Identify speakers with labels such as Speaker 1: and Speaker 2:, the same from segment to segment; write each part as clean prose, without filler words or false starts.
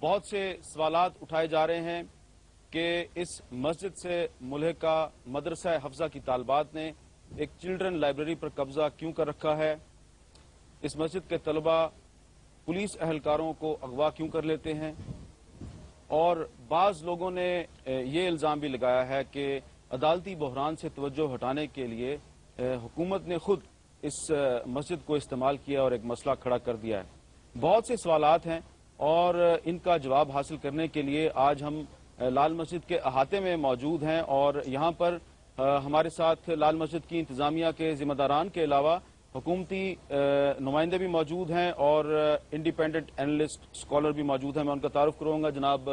Speaker 1: بہت سے سوالات اٹھائے جا رہے ہیں کہ اس مسجد سے ملحقہ مدرسہ حفظہ کی طالبات نے ایک چلڈرن لائبریری پر قبضہ کیوں کر رکھا ہے، اس مسجد کے طلبہ پولیس اہلکاروں کو اغوا کیوں کر لیتے ہیں، اور بعض لوگوں نے یہ الزام بھی لگایا ہے کہ عدالتی بحران سے توجہ ہٹانے کے لیے حکومت نے خود اس مسجد کو استعمال کیا اور ایک مسئلہ کھڑا کر دیا ہے۔ بہت سے سوالات ہیں اور ان کا جواب حاصل کرنے کے لیے آج ہم لال مسجد کے احاطے میں موجود ہیں، اور یہاں پر ہمارے ساتھ لال مسجد کی انتظامیہ کے ذمہ داران کے علاوہ حکومتی نمائندے بھی موجود ہیں اور انڈیپینڈنٹ اینالسٹ اسکالر بھی موجود ہیں۔ میں ان کا تعارف کروں گا۔ جناب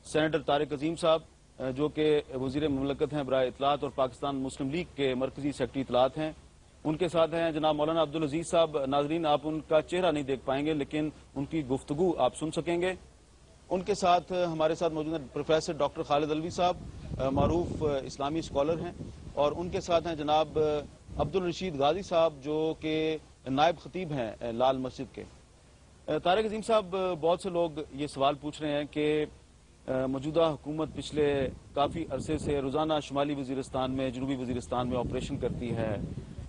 Speaker 1: سینیٹر طارق عظیم صاحب جو کہ وزیر مملکت ہیں برائے اطلاعات اور پاکستان مسلم لیگ کے مرکزی سیکرٹری اطلاعات ہیں، ان کے ساتھ ہیں جناب مولانا عبدالعزیز صاحب۔ ناظرین آپ ان کا چہرہ نہیں دیکھ پائیں گے لیکن ان کی گفتگو آپ سن سکیں گے۔ ان کے ساتھ ہمارے ساتھ موجود ہیں پروفیسر ڈاکٹر خالد علوی صاحب، معروف اسلامی اسکالر ہیں، اور ان کے ساتھ ہیں جناب عبدالرشید غازی صاحب جو کہ نائب خطیب ہیں لال مسجد کے۔ طارق عظیم صاحب، بہت سے لوگ یہ سوال پوچھ رہے ہیں کہ موجودہ حکومت پچھلے کافی عرصے سے روزانہ شمالی وزیرستان میں، جنوبی وزیرستان میں آپریشن کرتی ہے،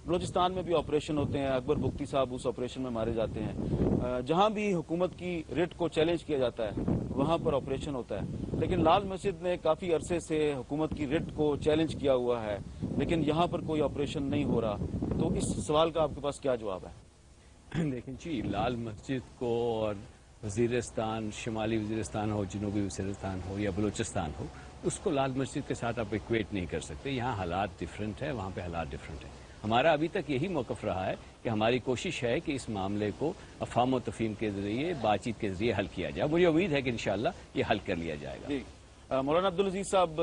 Speaker 1: بلوچستان میں بھی آپریشن ہوتے ہیں، اکبر بگٹی صاحب اس آپریشن میں مارے جاتے ہیں، جہاں بھی حکومت کی ریٹ کو چیلنج کیا جاتا ہے وہاں پر آپریشن ہوتا ہے، لیکن لال مسجد نے کافی عرصے سے حکومت کی ریٹ کو چیلنج کیا ہوا ہے لیکن یہاں پر کوئی آپریشن نہیں ہو رہا، تو اس سوال کا آپ کے پاس کیا جواب ہے؟
Speaker 2: دیکھیں جی، لال مسجد کو اور وزیرستان، شمالی وزیرستان ہو، جنوبی وزیرستان ہو یا بلوچستان ہو، اس کو لال مسجد کے ساتھ آپ ایکویٹ نہیں کر سکتے۔ یہاں حالات ڈفرینٹ ہے، وہاں پہ حالات ڈفرینٹ ہیں۔ ہمارا ابھی تک یہی موقف رہا ہے کہ ہماری کوشش ہے کہ اس معاملے کو افہام و تفہیم کے ذریعے، بات چیت کے ذریعے حل کیا جائے۔ مجھے امید ہے کہ انشاءاللہ یہ حل کر لیا جائے گا۔
Speaker 1: جی مولانا عبدالعزیز صاحب،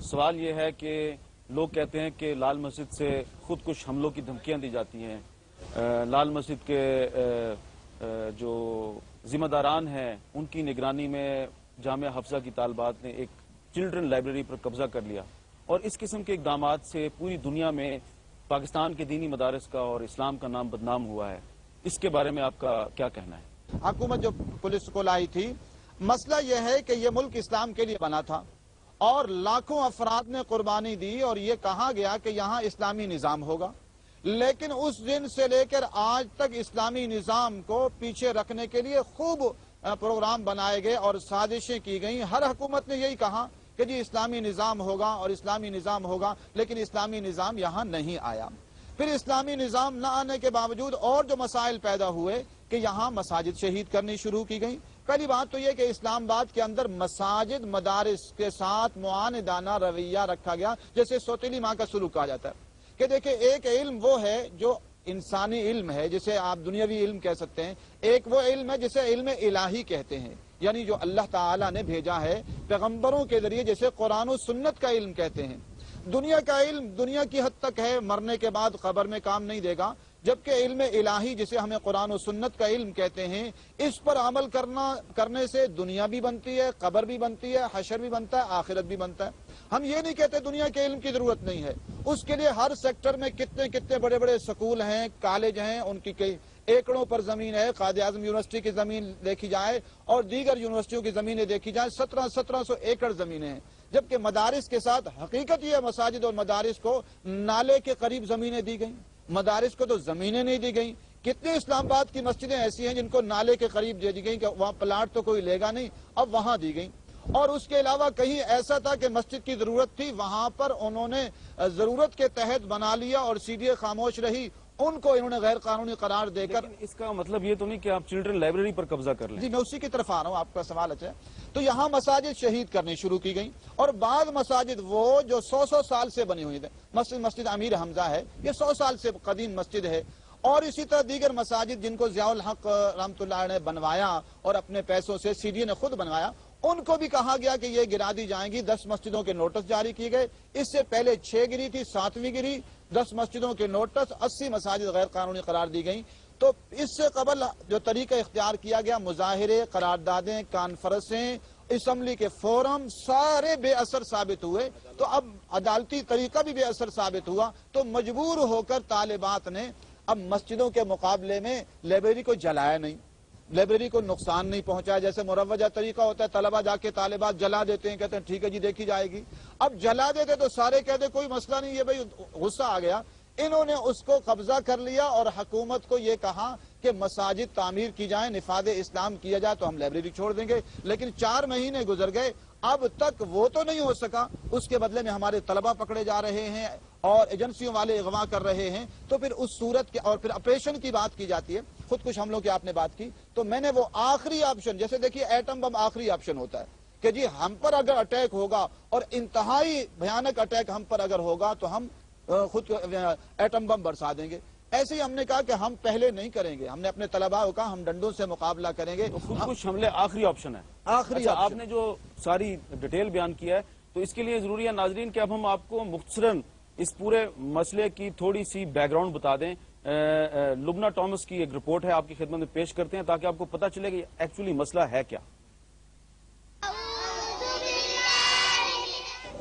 Speaker 1: سوال یہ ہے کہ لوگ کہتے ہیں کہ لال مسجد سے خود کش حملوں کی دھمکیاں دی جاتی ہیں، لال مسجد کے جو ذمہ داران ہیں ان کی نگرانی میں جامعہ حفظہ کی طالبات نے ایک چلڈرن لائبریری پر قبضہ کر لیا، اور اس قسم کے اقدامات سے پوری دنیا میں پاکستان کے دینی مدارس کا اور اسلام کا نام بدنام ہوا ہے۔ اس کے بارے میں آپ کا کیا کہنا ہے؟
Speaker 3: حکومت جو پولیس کو لائی تھی، مسئلہ یہ ہے کہ یہ ملک اسلام کے لیے بنا تھا اور لاکھوں افراد نے قربانی دی اور یہ کہا گیا کہ یہاں اسلامی نظام ہوگا، لیکن اس دن سے لے کر آج تک اسلامی نظام کو پیچھے رکھنے کے لیے خوب پروگرام بنائے گئے اور سازشیں کی گئیں۔ ہر حکومت نے یہی کہا کہ جی اسلامی نظام ہوگا اور اسلامی نظام ہوگا، لیکن اسلامی نظام یہاں نہیں آیا۔ پھر اسلامی نظام نہ آنے کے باوجود اور جو مسائل پیدا ہوئے کہ یہاں مساجد شہید کرنی شروع کی گئیں۔ پہلی بات تو یہ کہ اسلام آباد کے اندر مساجد مدارس کے ساتھ معاندانہ رویہ رکھا گیا، جیسے سوتیلی ماں کا سلوک کہا جاتا ہے کہ دیکھیں ایک علم وہ ہے جو انسانی علم ہے جسے آپ دنیاوی علم کہہ سکتے ہیں، ایک وہ علم ہے جسے علم الہی کہتے ہیں، یعنی جو اللہ تعالیٰ نے بھیجا ہے پیغمبروں کے ذریعے، جسے قرآن و سنت کا علم کہتے ہیں۔ دنیا کا علم دنیا کی حد تک ہے، مرنے کے بعد قبر میں کام نہیں دے گا، جبکہ علم الہی جسے ہمیں قرآن و سنت کا علم کہتے ہیں، اس پر عمل کرنے سے دنیا بھی بنتی ہے، قبر بھی بنتی ہے، حشر بھی بنتا ہے، آخرت بھی بنتا ہے۔ ہم یہ نہیں کہتے دنیا کے علم کی ضرورت نہیں ہے، اس کے لیے ہر سیکٹر میں کتنے بڑے بڑے سکول ہیں، کالج ہیں، ان کی کئی ایکڑوں پر زمین ہے۔ قائد اعظم یونیورسٹی کی زمین دیکھی جائے اور دیگر یونیورسٹیوں کی زمینیں دیکھی جائیں، 1700 ایکڑ زمینیں ہیں، جبکہ مدارس کے ساتھ حقیقت یہ مساجد اور مدارس کو نالے کے قریب زمینیں دی گئیں، مدارس کو تو زمینیں نہیں دی گئیں۔ کتنے اسلام آباد کی مسجدیں ایسی ہیں جن کو نالے کے قریب دے دی گئیں کہ وہاں پلاٹ تو کوئی لے گا نہیں، اب وہاں دی گئیں۔ اور اس کے علاوہ کہیں ایسا تھا کہ مسجد کی ضرورت تھی، وہاں پر انہوں نے ضرورت کے تحت بنا لیا اور سیدھے خاموش رہی، ان کو انہوں نے غیر قانونی قرار دے کر۔
Speaker 1: اس کا مطلب یہ تو نہیں کہ آپ چلڈرن لائبریری پر قبضہ کر لیں؟
Speaker 3: جی میں اسی کی طرف آ رہا ہوں، آپ کا سوال اچھا ہے۔ تو یہاں مساجد شہید کرنی شروع کی گئیں، اور بعض مساجد وہ جو 100 سال سے بنی ہوئی تھے، مسجد امیر حمزہ ہے، یہ 100 سال سے قدیم مسجد ہے، اور اسی طرح دیگر مساجد جن کو ضیاء الحق رحمۃ اللہ نے بنوایا اور اپنے پیسوں سے سی ڈی نے خود بنوایا، ان کو بھی کہا گیا کہ یہ گرا دی جائیں گی۔ 10 مسجدوں کے نوٹس جاری کیے گئے، اس سے پہلے 6 گری تھی، 7ویں گری، 10 مسجدوں کے نوٹس، 80 مساجد غیر قانونی قرار دی گئیں۔ تو اس سے قبل جو طریقہ اختیار کیا گیا، مظاہرے، قراردادیں، کانفرنسیں، اسمبلی کے فورم، سارے بے اثر ثابت ہوئے۔ تو اب عدالتی طریقہ بھی بے اثر ثابت ہوا، تو مجبور ہو کر طالبات نے اب مسجدوں کے مقابلے میں لائبریری کو جلایا نہیں، لائبریری کو نقصان نہیں پہنچایا. جیسے مروجہ طریقہ ہوتا ہے, طلبہ جا کے طالبات جلا دیتے ہیں, کہتے ہیں ٹھیک ہے جی دیکھی جائے گی. اب جلا دیتے تو سارے کہتے کوئی مسئلہ نہیں, یہ بھائی غصہ آ گیا. انہوں نے اس کو قبضہ کر لیا اور حکومت کو یہ کہا کہ مساجد تعمیر کی جائیں, نفاذ اسلام کیا جائے تو ہم لائبریری چھوڑ دیں گے. لیکن 4 مہینے گزر گئے, اب تک وہ تو نہیں ہو سکا. اس کے بدلے میں ہمارے طلبہ پکڑے جا رہے ہیں اور ایجنسیوں والے اغوا کر رہے ہیں. تو پھر اس صورت کے, اور پھر آپریشن کی بات کی جاتی ہے, خودکش حملوں کی آپ نے بات کی, تو میں نے وہ آخری آپشن, جیسے دیکھیے ایٹم بم آخری آپشن ہوتا ہے کہ جی ہم پر اگر اٹیک ہوگا اور انتہائی بھیانک اٹیک ہم پر اگر ہوگا تو ہم خود ایٹم بم برسا دیں گے. ایسے ہی ہم نے کہا کہ ہم پہلے نہیں کریں گے, ہم نے اپنے طلباء کو کہا ہم ڈنڈوں سے مقابلہ کریں گے.
Speaker 1: خودکش حملے آخری آپشن ہے.
Speaker 3: آخری
Speaker 1: آپ نے جو ساری ڈیٹیل بیان کیا ہے, تو اس کے لیے ضروری ہے ناظرین کہ اب ہم آپ کو مختصراً اس پورے مسئلے کی تھوڑی سی بیک گراؤنڈ بتا دیں. لبنہ ٹامس کی ایک رپورٹ ہے, آپ کی خدمت میں پیش کرتے ہیں تاکہ آپ کو پتہ چلے کہ ایکچولی مسئلہ ہے کیا.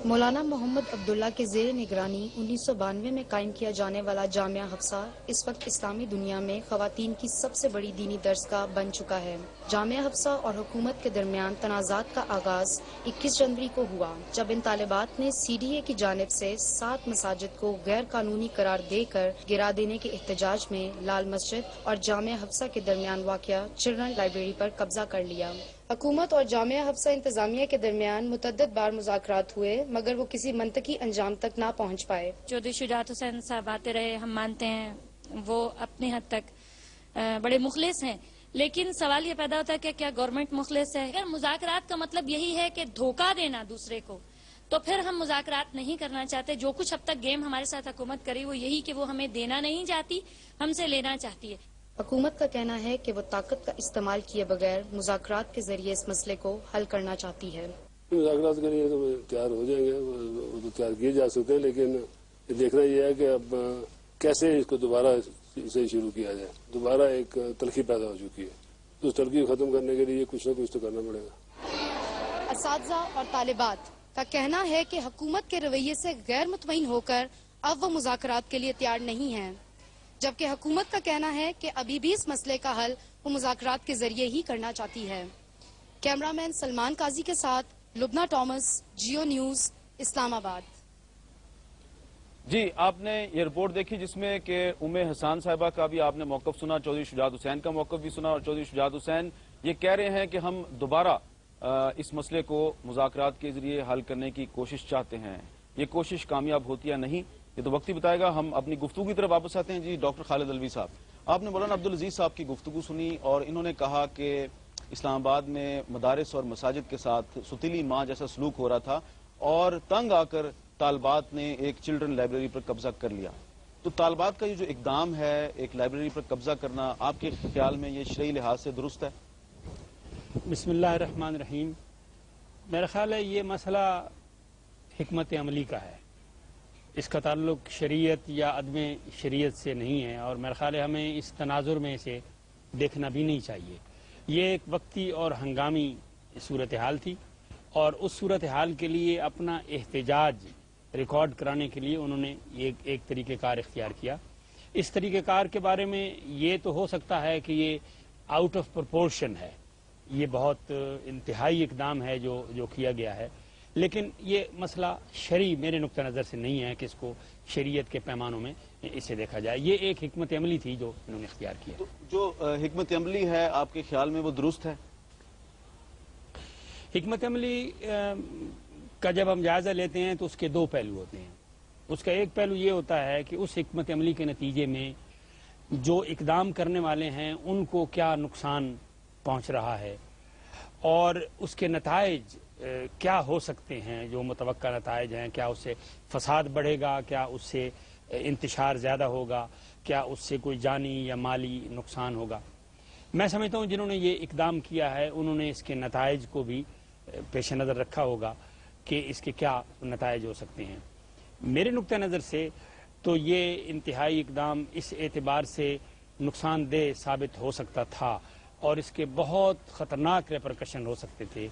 Speaker 4: مولانا محمد عبداللہ کے زیر نگرانی 1992 میں قائم کیا جانے والا جامعہ حفصہ اس وقت اسلامی دنیا میں خواتین کی سب سے بڑی دینی درسگاہ بن چکا ہے. جامعہ حفصہ اور حکومت کے درمیان تنازعات کا آغاز 21 جنوری کو ہوا, جب ان طالبات نے CDA کی جانب سے 7 مساجد کو غیر قانونی قرار دے کر گرا دینے کے احتجاج میں لال مسجد اور جامعہ حفصہ کے درمیان واقع چلڈرن لائبریری پر قبضہ کر لیا. حکومت اور جامعہ حفصہ انتظامیہ کے درمیان متعدد بار مذاکرات ہوئے, مگر وہ کسی منطقی انجام تک نہ پہنچ پائے.
Speaker 5: چودھری شجاعت حسین صاحب آتے رہے, ہم مانتے ہیں وہ اپنی حد تک بڑے مخلص ہیں, لیکن سوال یہ پیدا ہوتا ہے کہ کیا گورنمنٹ مخلص ہے؟ اگر مذاکرات کا مطلب یہی ہے کہ دھوکہ دینا دوسرے کو, تو پھر ہم مذاکرات نہیں کرنا چاہتے. جو کچھ اب تک گیم ہمارے ساتھ حکومت کری وہ یہی کہ وہ ہمیں دینا نہیں چاہتی, ہم سے لینا چاہتی ہے.
Speaker 4: حکومت کا کہنا ہے کہ وہ طاقت کا استعمال کیے بغیر مذاکرات کے ذریعے اس مسئلے کو حل کرنا چاہتی ہے.
Speaker 6: مذاکرات کے لیے تو تیار ہو جائیں گے, وہ تو تیار کیے جا سکتے ہیں, لیکن دیکھنا یہ ہے کہ اب کیسے اس کو دوبارہ سے شروع کیا جائے. دوبارہ ایک تلخی پیدا ہو چکی ہے, تو اس تلخی کو ختم کرنے کے لیے کچھ نہ کچھ تو کرنا پڑے گا.
Speaker 4: اساتذہ اور طالبات کا کہنا ہے کہ حکومت کے رویے سے غیر مطمئن ہو کر اب وہ مذاکرات کے لیے تیار نہیں ہیں, جبکہ حکومت کا کہنا ہے کہ ابھی بھی اس مسئلے کا حل وہ مذاکرات کے ذریعے ہی کرنا چاہتی ہے. کیمرامین سلمان قاضی کے ساتھ لبنہ ٹامس, جیو نیوز, اسلام آباد.
Speaker 1: جی, آپ نے یہ رپورٹ دیکھی جس میں کہ حسان صاحبہ کا بھی آپ نے موقف سنا, چودھری شجاعت حسین کا موقف بھی سنا, اور چودھری شجاعت حسین یہ کہہ رہے ہیں کہ ہم دوبارہ اس مسئلے کو مذاکرات کے ذریعے حل کرنے کی کوشش چاہتے ہیں. یہ کوشش کامیاب ہوتی یا نہیں یہ تو وقت ہی بتائے گا. ہم اپنی گفتگو کی طرف واپس آتے ہیں. جی ڈاکٹر خالد علوی صاحب, آپ نے مولانا عبدالعزیز صاحب کی گفتگو سنی اور انہوں نے کہا کہ اسلام آباد میں مدارس اور مساجد کے ساتھ ستیلی ماں جیسا سلوک ہو رہا تھا اور تنگ آ کر طالبات نے ایک چلڈرن لائبریری پر قبضہ کر لیا. تو طالبات کا یہ جو اقدام ہے ایک لائبریری پر قبضہ کرنا, آپ کے خیال میں یہ شرعی لحاظ سے درست ہے؟
Speaker 7: بسم اللہ الرحمن الرحیم. میرا خیال ہے یہ مسئلہ حکمت عملی کا ہے, اس کا تعلق شریعت یا عدم شریعت سے نہیں ہے, اور میرا خیال ہے ہمیں اس تناظر میں اسے دیکھنا بھی نہیں چاہیے. یہ ایک وقتی اور ہنگامی صورتحال تھی, اور اس صورتحال کے لیے اپنا احتجاج ریکارڈ کرانے کے لیے انہوں نے ایک طریقہ کار اختیار کیا. اس طریقہ کار کے بارے میں یہ تو ہو سکتا ہے کہ یہ آؤٹ آف پرپورشن ہے, یہ بہت انتہائی اقدام ہے جو کیا گیا ہے, لیکن یہ مسئلہ شرعی میرے نقطہ نظر سے نہیں ہے کہ اس کو شریعت کے پیمانوں میں اسے دیکھا جائے. یہ ایک حکمت عملی تھی جو انہوں نے اختیار کیا.
Speaker 1: تو جو حکمت عملی ہے آپ کے خیال میں وہ درست ہے؟
Speaker 7: حکمت عملی کا جب ہم جائزہ لیتے ہیں تو اس کے 2 پہلو ہوتے ہیں. اس کا ایک پہلو یہ ہوتا ہے کہ اس حکمت عملی کے نتیجے میں جو اقدام کرنے والے ہیں ان کو کیا نقصان پہنچ رہا ہے, اور اس کے نتائج کیا ہو سکتے ہیں, جو متوقع نتائج ہیں. کیا اس سے فساد بڑھے گا, کیا اس سے انتشار زیادہ ہوگا, کیا اس سے کوئی جانی یا مالی نقصان ہوگا. میں سمجھتا ہوں جنہوں نے یہ اقدام کیا ہے انہوں نے اس کے نتائج کو بھی پیش نظر رکھا ہوگا کہ اس کے کیا نتائج ہو سکتے ہیں. میرے نقطہ نظر سے تو یہ انتہائی اقدام اس اعتبار سے نقصان دہ ثابت ہو سکتا تھا, اور اس کے بہت خطرناک ریپرکشن ہو سکتے تھے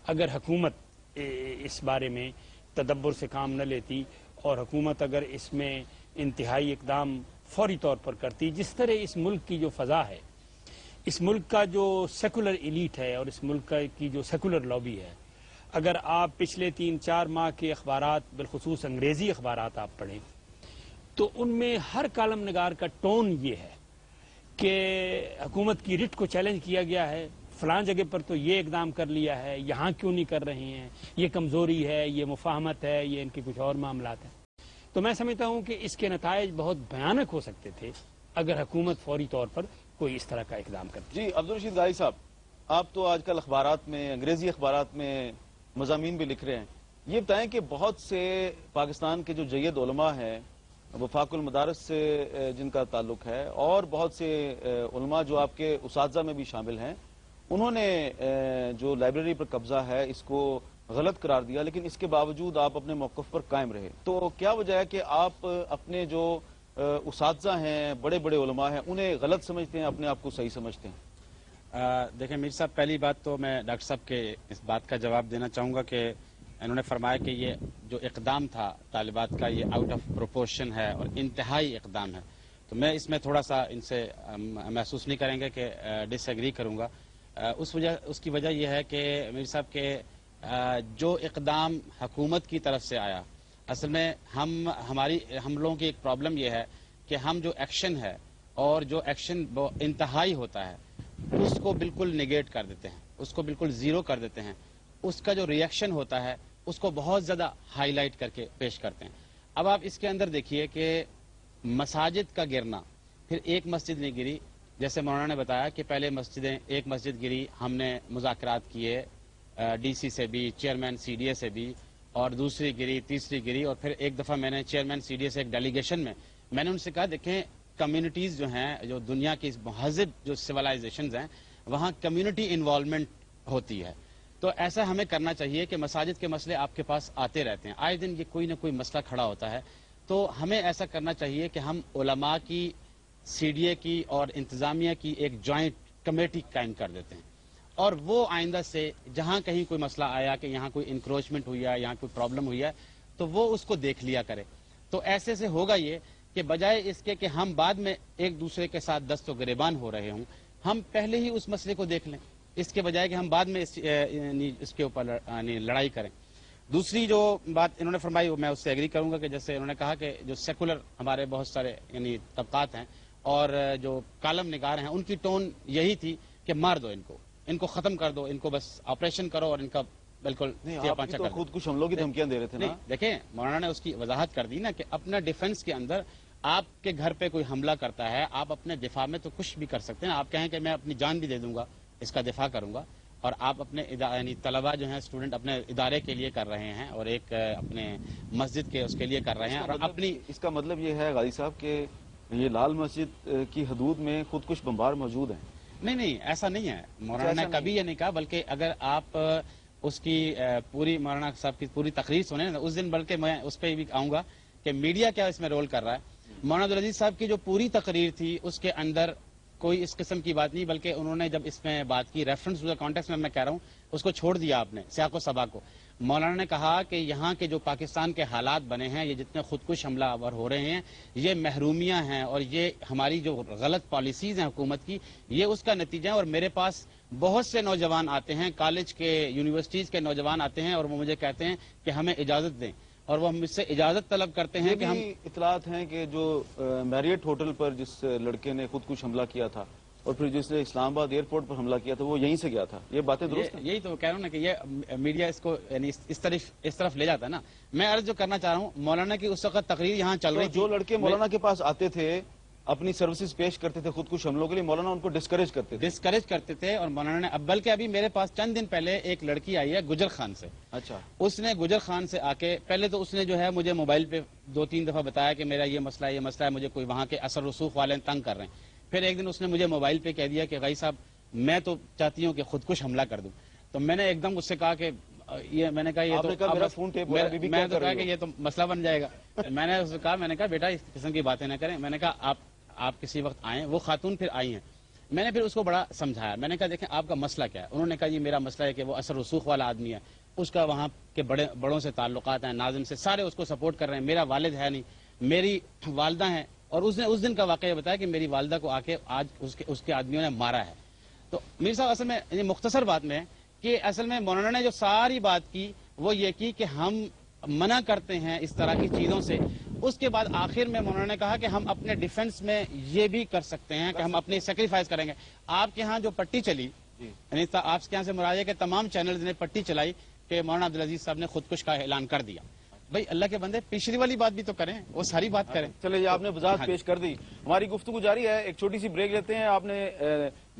Speaker 7: اگر حکومت اس بارے میں تدبر سے کام نہ لیتی, اور حکومت اگر اس میں انتہائی اقدام فوری طور پر کرتی. جس طرح اس ملک کی جو فضا ہے اس ملک کا جو سیکولر ایلیٹ ہے اور اس ملک کی جو سیکولر لابی ہے، اگر آپ پچھلے 3-4 ماہ کے اخبارات، بالخصوص انگریزی اخبارات آپ پڑھیں، تو ان میں ہر کالم نگار کا ٹون یہ ہے کہ حکومت کی رٹ کو چیلنج کیا گیا ہے، فلاں جگہ پر تو یہ اقدام کر لیا ہے، یہاں کیوں نہیں کر رہے ہیں، یہ کمزوری ہے، یہ مفاہمت ہے، یہ ان کے کچھ اور معاملات ہیں۔ تو میں سمجھتا ہوں کہ اس کے نتائج بہت بھیانک ہو سکتے تھے اگر حکومت فوری طور پر کوئی اس طرح کا اقدام کرتی۔
Speaker 1: جی عبدالرشید غازی صاحب، آپ تو آج کل اخبارات میں، انگریزی اخبارات میں مضامین بھی لکھ رہے ہیں، یہ بتائیں کہ بہت سے پاکستان کے جو جید علماء ہیں، وفاق المدارس سے جن کا تعلق ہے، اور بہت سے علماء جو آپ کے اساتذہ میں بھی شامل ہیں، انہوں نے جو لائبریری پر قبضہ ہے اس کو غلط قرار دیا، لیکن اس کے باوجود آپ اپنے موقف پر قائم رہے۔ تو کیا وجہ ہے کہ آپ اپنے جو اساتذہ ہیں، بڑے بڑے علماء ہیں، انہیں غلط سمجھتے ہیں، اپنے آپ کو صحیح سمجھتے ہیں؟
Speaker 8: دیکھیں میر صاحب، پہلی بات تو میں ڈاکٹر صاحب کے اس بات کا جواب دینا چاہوں گا کہ انہوں نے فرمایا کہ یہ جو اقدام تھا طالبات کا، یہ آؤٹ آف پروپورشن ہے اور انتہائی اقدام ہے۔ تو میں اس میں تھوڑا سا ان سے محسوس نہیں کریں گے کہ ڈس ایگری کروں گا۔ اس کی وجہ یہ ہے کہ میر صاحب کے جو اقدام حکومت کی طرف سے آیا، اصل میں ہم لوگوں کی ایک پرابلم یہ ہے کہ ہم جو ایکشن ہے اور جو ایکشن انتہائی ہوتا ہے اس کو بالکل نیگیٹ کر دیتے ہیں، اس کو بالکل زیرو کر دیتے ہیں۔ اس کا جو ریئیکشن ہوتا ہے اس کو بہت زیادہ ہائی لائٹ کر کے پیش کرتے ہیں۔ اب آپ اس کے اندر دیکھیے کہ مساجد کا گرنا، پھر ایک مسجد نہیں گری، جیسے مولانا نے بتایا کہ پہلے ایک مسجد گری، ہم نے مذاکرات کیے ڈی سی سے بھی، چیئرمین سی ڈی اے سے بھی، اور دوسری گری، تیسری گری، اور پھر ایک دفعہ میں نے چیئرمین سی ڈی اے سے ایک ڈیلیگیشن میں نے ان سے کہا دیکھیں کمیونٹیز جو ہیں، جو دنیا کی مہذب جو سویلائزیشنز ہیں، وہاں کمیونٹی انوالومنٹ ہوتی ہے۔ تو ایسا ہمیں کرنا چاہیے کہ مساجد کے مسئلے آپ کے پاس آتے رہتے ہیں، آئے دن یہ کوئی نہ کوئی مسئلہ کھڑا ہوتا ہے، تو ہمیں ایسا کرنا چاہیے کہ ہم علماء کی، سی ڈی اے کی اور انتظامیہ کی ایک جوائنٹ کمیٹی قائم کر دیتے ہیں، اور وہ آئندہ سے جہاں کہیں کوئی مسئلہ آیا کہ یہاں کوئی انکروچمنٹ ہوئی ہے، یہاں کوئی پرابلم ہوئی ہے، تو وہ اس کو دیکھ لیا کرے۔ تو ایسے سے ہوگا یہ کہ بجائے اس کے کہ ہم بعد میں ایک دوسرے کے ساتھ دست و گریبان ہو رہے ہوں، ہم پہلے ہی اس مسئلے کو دیکھ لیں، اس کے بجائے کہ ہم بعد میں اس کے اوپر لڑائی کریں۔ دوسری جو بات انہوں نے فرمائی وہ میں اس سے ایگری کروں گا کہ جیسے انہوں نے کہا کہ جو سیکولر ہمارے بہت سارے طبقات ہیں اور جو کالم نگار ہیں، ان کی ٹون یہی تھی کہ مار دو ان کو ختم کر دو، ان کو بس آپریشن کرو اور ان کا بالکل
Speaker 1: خود کچھ ہم لوگ ہی دھمکیاں دے رہے تھے نا۔
Speaker 8: دیکھیں مولانا نے اس کی وضاحت کر دی نا کہ اپنا ڈیفنس کے اندر آپ کے گھر پہ کوئی حملہ کرتا ہے، آپ اپنے دفاع میں تو کچھ بھی کر سکتے ہیں، آپ کہیں کہ میں اپنی جان بھی دے دوں گا، اس کا دفاع کروں گا، اور آپ اپنے طلباء جو ہیں، اسٹوڈنٹ اپنے ادارے کے لیے کر رہے ہیں اور ایک اپنے مسجد کے اس کے لیے کر رہے ہیں، اور اپنی
Speaker 1: اس کا مطلب یہ ہے غازی صاحب کہ یہ لال مسجد کی حدود میں خودکش بمبار موجود ہیں؟
Speaker 8: نہیں، ایسا نہیں ہے، مولانا نے کبھی یہ نہیں کہا، بلکہ اگر آپ اس کی پوری مولانا صاحب کی پوری تقریر سنیں نا اس دن، بلکہ میں اس پہ بھی آؤں گا کہ میڈیا کیا اس میں رول کر رہا ہے۔ مولانا عبدالعزیز صاحب کی جو پوری تقریر تھی اس کے اندر کوئی اس قسم کی بات نہیں، بلکہ انہوں نے جب اس میں بات کی ریفرنس کانٹیکس میں کہہ رہا ہوں، اس کو چھوڑ دیا آپ نے سیاق و سباق کو۔ مولانا نے کہا کہ یہاں کے جو پاکستان کے حالات بنے ہیں، یہ جتنے خودکش حملہ آور ہو رہے ہیں، یہ محرومیاں ہیں اور یہ ہماری جو غلط پالیسیز ہیں حکومت کی، یہ اس کا نتیجہ ہے۔ اور میرے پاس بہت سے نوجوان آتے ہیں، کالج کے، یونیورسٹیز کے نوجوان آتے ہیں اور وہ مجھے کہتے ہیں کہ ہمیں اجازت دیں، اور وہ مجھ سے اجازت طلب کرتے ہیں کہ ہم
Speaker 1: اطلاعات ہیں کہ جو میریٹ ہوٹل پر جس لڑکے نے خودکش حملہ کیا تھا اور پھر جس نے اسلام آباد ایئرپورٹ پر حملہ کیا تھا وہ یہیں سے گیا تھا، یہ باتیں درست ہیں؟
Speaker 8: یہی تو کہہ رہا ہوں نا کہ یہ میڈیا اس کو یعنی اس طرف لے جاتا ہے نا۔ میں عرض جو کرنا چاہ رہا ہوں، مولانا کی اس وقت تقریر یہاں چل رہی تھی،
Speaker 1: جو لڑکے مولانا کے پاس آتے تھے، اپنی سروسز پیش کرتے تھے خودکش حملوں کے لیے، مولانا ان کو ڈسکریج کرتے تھے اور مولانا نے بلکہ ابھی میرے پاس چند دن پہلے ایک لڑکی آئی ہے گجر خان سے، اچھا،
Speaker 8: اس نے گجر خان سے آ کے پہلے تو اس نے جو ہے مجھے موبائل پہ 2-3 دفعہ بتایا کہ میرا یہ مسئلہ ہے، مجھے کوئی وہاں کے اثر رسوخ والے تنگ کر رہے ہیں۔ پھر ایک دن اس نے مجھے موبائل پہ کہہ دیا کہ غازی صاحب میں تو چاہتی ہوں کہ خودکش حملہ کر دوں۔ تو میں نے ایک دم اس سے کہا کہ میں نے کہا یہ تو یہ تو مسئلہ بن جائے گا۔ میں نے اس سے کہا بیٹا اس قسم کی باتیں نہ کریں۔ میں نے کہا آپ کسی وقت آئیں، وہ خاتون پھر آئی ہیں، میں نے پھر اس کو بڑا سمجھایا، میں نے کہا دیکھیں آپ کا مسئلہ کیا ہے؟ انہوں نے کہا یہ میرا مسئلہ ہے کہ وہ اثر رسوخ والا آدمی ہے، اس کا وہاں کے بڑوں سے تعلقات ہیں، ناظم سے، سارے اس کو سپورٹ کر رہے ہیں، میرا والد ہے نہیں، میری والدہ ہیں، اور اس نے اس دن کا واقعہ بتایا کہ میری والدہ کو آ کے آج اس کے آدمیوں نے مارا ہے۔ تو میر صاحب اصل میں یہ مختصر بات میں ہے کہ اصل میں مولانا نے جو ساری بات کی وہ یہ کی کہ ہم منع کرتے ہیں اس طرح کی چیزوں سے. اس کے بعد آخر میں مولانا نے کہا کہ ہم اپنے ڈیفنس میں یہ بھی کر سکتے ہیں کہ ہم اپنی سیکریفائز کریں گے. آپ کے ہاں جو پٹی چلی, یعنی آپ کے یہاں سے مراد ہے کہ تمام چینلز نے پٹی چلائی کہ مولانا عبدالعزیز صاحب نے خودکش کا اعلان کر دیا. بھائی اللہ کے بندے پچھلی والی بات بھی تو کریں, وہ ساری بات کریں.
Speaker 1: چلے یہ آپ نے وضاحت پیش کر دی. ہماری گفتگو جاری ہے, ایک چھوٹی سی بریک لیتے ہیں. آپ نے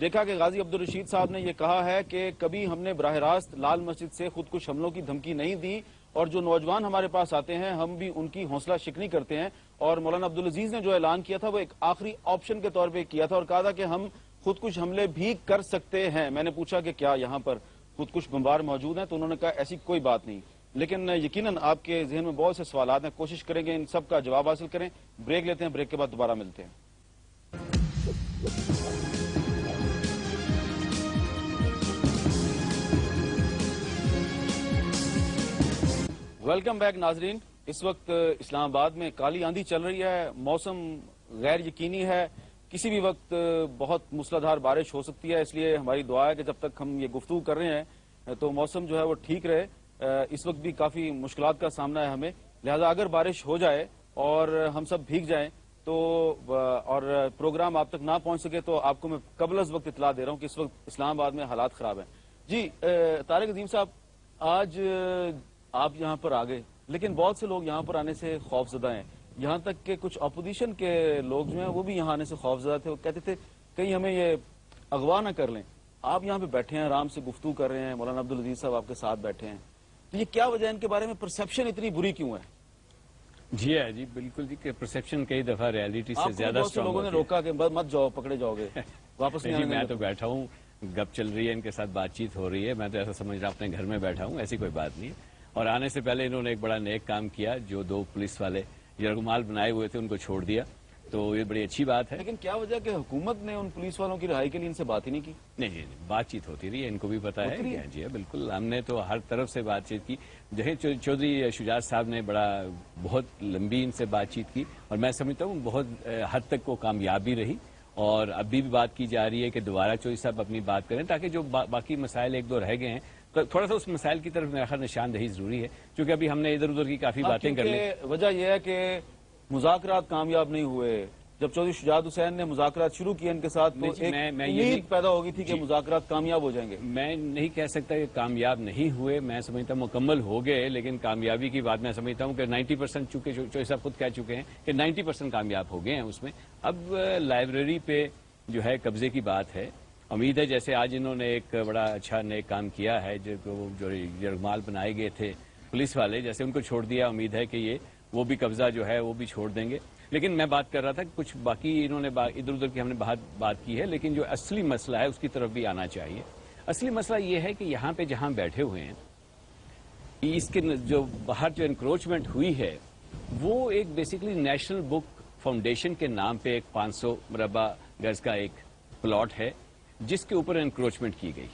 Speaker 1: دیکھا کہ غازی عبدالرشید صاحب نے یہ کہا ہے کہ کبھی ہم نے براہ راست لال مسجد سے خودکش حملوں کی دھمکی نہیں دی, اور جو نوجوان ہمارے پاس آتے ہیں ہم بھی ان کی حوصلہ شکنی کرتے ہیں. اور مولانا عبدالعزیز نے جو اعلان کیا تھا وہ ایک آخری آپشن کے طور پہ کیا تھا اور کہا تھا کہ ہم خودکش حملے بھی کر سکتے ہیں. میں نے پوچھا کہ کیا یہاں پر خودکش بمبار موجود ہیں, تو انہوں نے کہا ایسی کوئی بات نہیں. لیکن یقیناً آپ کے ذہن میں بہت سے سوالات ہیں, کوشش کریں گے ان سب کا جواب حاصل کریں. بریک لیتے ہیں, بریک کے بعد دوبارہ ملتے ہیں. ویلکم بیک ناظرین. اس وقت اسلام آباد میں کالی آندھی چل رہی ہے, موسم غیر یقینی ہے, کسی بھی وقت بہت موسلادھار بارش ہو سکتی ہے. اس لیے ہماری دعا ہے کہ جب تک ہم یہ گفتگو کر رہے ہیں تو موسم جو ہے وہ ٹھیک رہے. اس وقت بھی کافی مشکلات کا سامنا ہے ہمیں, لہذا اگر بارش ہو جائے اور ہم سب بھیگ جائیں تو اور پروگرام آپ تک نہ پہنچ سکے تو آپ کو میں قبل از وقت اطلاع دے رہا ہوں کہ اس وقت اسلام آباد میں حالات خراب ہیں. جی طارق عظیم صاحب, آج آپ یہاں پر آ گئے, لیکن بہت سے لوگ یہاں پر آنے سے خوف زدہ ہیں. یہاں تک کہ کچھ اپوزیشن کے لوگ جو ہیں وہ بھی یہاں آنے سے خوف زدہ تھے. وہ کہتے تھے کہیں ہمیں یہ اغوا نہ کر لیں. آپ یہاں پہ بیٹھے ہیں, آرام سے گفتگو کر رہے ہیں, مولانا عبدالعزیز صاحب آپ کے ساتھ بیٹھے ہیں, تو یہ کیا وجہ ہے, ان کے بارے میں پرسپشن اتنی بری کیوں ہے؟
Speaker 2: جی ہے جی, بالکل جی, کہ پرسپشن کئی دفعہ ریالٹی سے زیادہ
Speaker 1: بہت سے لوگوں نے روکا کہ مت جاؤ, پکڑے جاؤ گے, واپس نہیں.
Speaker 2: میں تو بیٹھا ہوں, گپ چل رہی ہے, ان کے ساتھ بات چیت ہو رہی ہے, میں تو ایسا سمجھ رہا اپنے گھر میں بیٹھا ہوں, ایسی کوئی بات نہیں ہے. اور آنے سے پہلے انہوں نے ایک بڑا نیک کام کیا, جو 2 پولیس والے یرغمال بنائے ہوئے تھے ان کو چھوڑ دیا, تو یہ بڑی اچھی بات ہے.
Speaker 1: لیکن کیا وجہ کہ حکومت نے ان پولیس والوں کی رہائی کے لیے ان سے بات ہی نہیں کی؟
Speaker 2: نہیں, بات چیت ہوتی رہی ہے, ان کو بھی پتا ہے. جی بالکل, ہم نے تو ہر طرف سے بات چیت کی. چودھری شجاعت صاحب نے بہت لمبی ان سے بات چیت کی, اور میں سمجھتا ہوں بہت حد تک وہ کامیابی رہی. اور ابھی بھی بات کی جا رہی ہے کہ دوبارہ چودھری صاحب اپنی بات کریں, تاکہ جو باقی مسائل 1-2 رہ گئے ہیں تو تھوڑا سا اس مسائل کی طرف میرا خیال نشاندہی ضروری ہے, کیونکہ ابھی ہم نے ادھر ادھر کی کافی باتیں کر لی.
Speaker 1: وجہ یہ ہے کہ مذاکرات کامیاب نہیں ہوئے. جب چودھری شجاعت حسین نے مذاکرات شروع کیے ان کے ساتھ تو ایک امید پیدا ہوگی تھی کہ مذاکرات کامیاب ہو جائیں گے.
Speaker 2: میں نہیں کہہ سکتا کہ کامیاب نہیں ہوئے, میں سمجھتا ہوں مکمل ہو گئے, لیکن کامیابی کی بات میں سمجھتا ہوں کہ 90% چونکہ چودھری صاحب خود کہہ چکے ہیں کہ 90% کامیاب ہو گئے ہیں اس میں. اب لائبریری پہ جو ہے قبضے کی بات ہے, امید ہے جیسے آج انہوں نے ایک بڑا اچھا نیک کام کیا ہے, جو یرغمال بنائے گئے تھے پولیس والے, جیسے ان کو چھوڑ دیا, امید ہے کہ وہ بھی قبضہ جو ہے وہ بھی چھوڑ دیں گے. لیکن میں بات کر رہا تھا کہ کچھ باقی انہوں نے ادھر ادھر کی ہم نے بات کی ہے, لیکن جو اصلی مسئلہ ہے اس کی طرف بھی آنا چاہیے. اصلی مسئلہ یہ ہے کہ یہاں پہ جہاں بیٹھے ہوئے ہیں, اس کے جو باہر جو انکروچمنٹ ہوئی ہے وہ ایک بیسیکلی نیشنل بک فاؤنڈیشن کے نام پہ ایک 500 مربع گز کا ایک پلاٹ ہے جس کے اوپر انکروچمنٹ کی گئی.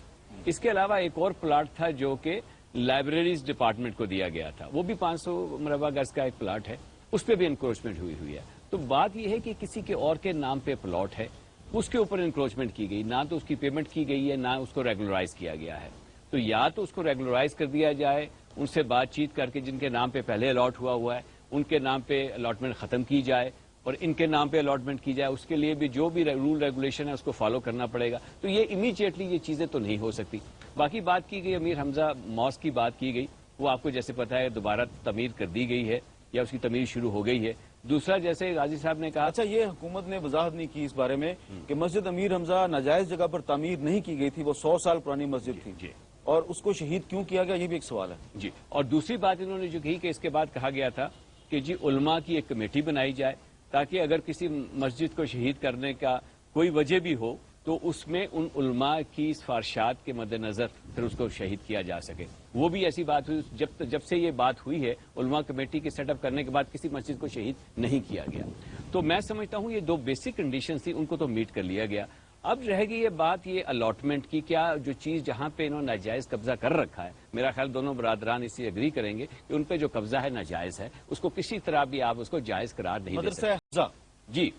Speaker 2: اس کے علاوہ ایک اور پلاٹ تھا جو کہ لائبریریز ڈپارٹمنٹ کو دیا گیا تھا, وہ بھی 500 مربع گز کا ایک پلاٹ ہے, اس پہ بھی انکروچمنٹ ہوئی ہے. تو بات یہ ہے کہ کسی کے اور کے نام پہ پلاٹ ہے, اس کے اوپر انکروچمنٹ کی گئی, نہ تو اس کی پیمنٹ کی گئی ہے, نہ اس کو ریگولرائز کیا گیا ہے. تو یا تو اس کو ریگولرائز کر دیا جائے, ان سے بات چیت کر کے جن کے نام پہ پہلے الاٹ ہوا ہے ان کے نام پہ الاٹمنٹ ختم کی جائے اور ان کے نام پہ الاٹمنٹ کی جائے. اس کے لیے بھی جو بھی رول ریگولیشن ہے اس کو فالو کرنا پڑے گا. تو یہ امیڈیٹلی یہ چیزیں تو نہیں ہو سکتی. باقی بات کی گئی امیر حمزہ ماسک کی بات کی گئی, وہ آپ کو جیسے پتا ہے دوبارہ تعمیر کر دی گئی ہے یا اس کی تعمیر شروع ہو گئی ہے. دوسرا جیسے غازی صاحب نے کہا,
Speaker 1: اچھا یہ حکومت نے وضاحت نہیں کی اس بارے میں کہ مسجد امیر حمزہ ناجائز جگہ پر تعمیر نہیں کی گئی تھی, وہ 100 سال پرانی مسجد تھی, اور اس کو شہید کیوں کیا گیا, یہ بھی ایک سوال ہے.
Speaker 2: جی, اور دوسری بات انہوں نے جو کہی کہ اس کے بعد کہا گیا تھا کہ جی علماء کی ایک کمیٹی بنائی جائے تاکہ اگر کسی مسجد کو شہید کرنے کا کوئی وجہ بھی ہو تو اس میں ان علماء کی سفارشات کے مد نظر پھر اس کو شہید کیا جا سکے. وہ بھی ایسی بات ہوئی, جب سے یہ بات ہوئی ہے علماء کمیٹی کے سیٹ اپ کرنے کے بعد کسی مسجد کو شہید نہیں کیا گیا. تو میں سمجھتا ہوں یہ 2 بیسک کنڈیشنز تھی, ان کو تو میٹ کر لیا گیا. اب رہ گئی یہ بات یہ الاٹمنٹ کی, کیا جو چیز جہاں پہ انہوں نے ناجائز قبضہ کر رکھا ہے, میرا خیال دونوں برادران اس سے اگری کریں گے کہ ان پہ جو قبضہ ہے ناجائز ہے, اس کو کسی طرح بھی آپ اس کو جائز قرار نہیں دے سکتے.
Speaker 1: مدرسہ حفظہ,
Speaker 2: جی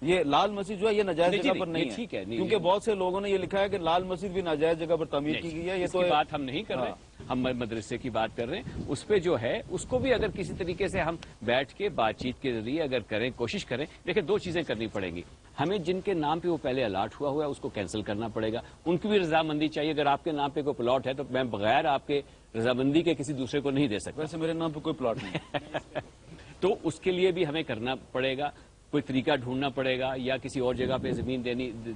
Speaker 1: یہ لال مسجد جو ہے یہ ناجائز
Speaker 2: نہیں،
Speaker 1: جگہ پر
Speaker 2: نہیں،
Speaker 1: نہیں
Speaker 2: ٹھیک ہے، نہیں،
Speaker 1: کیونکہ
Speaker 2: نہیں۔
Speaker 1: بہت سے لوگوں نے یہ لکھا ہے کہ لال مسجد بھی ناجائز جگہ پر تعمیر کی گئی ہے. یہ
Speaker 2: اس
Speaker 1: تو
Speaker 2: کی بات ہم نہیں کر رہے، ہم مدرسے کی بات کر رہے ہیں. اس پہ جو ہے اس کو بھی اگر کسی طریقے سے ہم بیٹھ کے بات چیت کے ذریعے اگر کریں، کوشش کریں. دیکھیں، دو چیزیں کرنی پڑیں گی. ہمیں جن کے نام پہ وہ پہلے الاٹ ہوا ہے اس کو کینسل کرنا پڑے گا. ان کی بھی رضامندی چاہیے. اگر آپ کے نام پہ کوئی پلاٹ ہے تو میں بغیر آپ کے رضامندی کے کسی دوسرے کو نہیں دے سکتا.
Speaker 1: ویسے میرے نام پہ کوئی پلاٹ نہیں.
Speaker 2: تو اس کے لیے بھی ہمیں کرنا پڑے گا، کوئی طریقہ ڈھونڈنا پڑے گا، یا کسی اور جگہ پہ زمین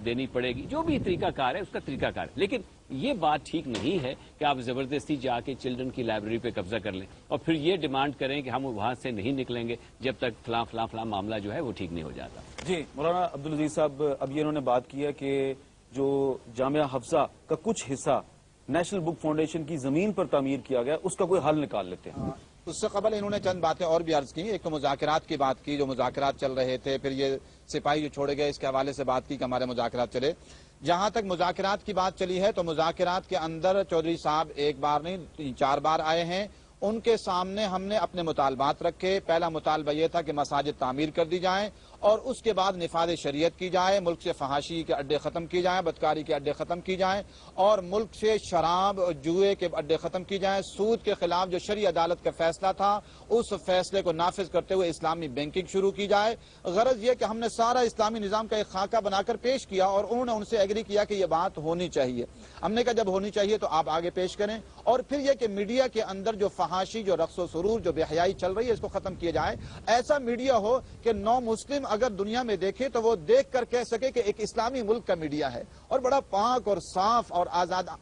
Speaker 2: دینی پڑے گی. جو بھی طریقہ کار ہے اس کا طریقہ کار ہے. لیکن یہ بات ٹھیک نہیں ہے کہ آپ زبردستی جا کے چلڈرن کی لائبریری پہ قبضہ کر لیں اور پھر یہ ڈیمانڈ کریں کہ ہم وہاں سے نہیں نکلیں گے جب تک فلاں فلاں فلاں معاملہ جو ہے وہ ٹھیک نہیں ہو جاتا.
Speaker 1: جی مولانا عبدالعزیز صاحب، اب یہ انہوں نے بات کی ہے کہ جو جامعہ حفصہ کا کچھ حصہ نیشنل بک فاؤنڈیشن کی زمین پر تعمیر کیا گیا، اس کا کوئی حل نکال لیتے ہیں.
Speaker 3: اس سے قبل انہوں نے چند باتیں اور بھی عرض کی. ایک تو مذاکرات کی بات کی، جو مذاکرات چل رہے تھے، پھر یہ سپاہی جو چھوڑے گئے اس کے حوالے سے بات کی کہ ہمارے مذاکرات چلے. جہاں تک مذاکرات کی بات چلی ہے تو مذاکرات کے اندر چودھری صاحب ایک بار نہیں 4 بار آئے ہیں. ان کے سامنے ہم نے اپنے مطالبات رکھے. پہلا مطالبہ یہ تھا کہ مساجد تعمیر کر دی جائیں اور اس کے بعد نفاذ شریعت کی جائے، ملک سے فحاشی کے اڈے ختم کی جائیں، بدکاری کے اڈے ختم کی جائیں اور ملک سے شراب اور جوئے کے اڈے ختم کی جائیں. سود کے خلاف جو شرعی عدالت کا فیصلہ تھا اس فیصلے کو نافذ کرتے ہوئے اسلامی بینکنگ شروع کی جائے. غرض یہ کہ ہم نے سارا اسلامی نظام کا ایک خاکہ بنا کر پیش کیا اور انہوں نے ان سے ایگری کیا کہ یہ بات ہونی چاہیے. ہم نے کہا جب ہونی چاہیے تو آپ آگے پیش کریں. اور پھر یہ کہ میڈیا کے اندر جو فحاشی، جو رقص و سرور، جو بے حیائی چل رہی ہے اس کو ختم کیا جائے. ایسا میڈیا ہو کہ نو مسلم اگر دنیا میں دیکھے تو وہ دیکھ کر کہہ سکے کہ ایک اسلامی ملک کا میڈیا ہے اور بڑا پاک اور صاف اور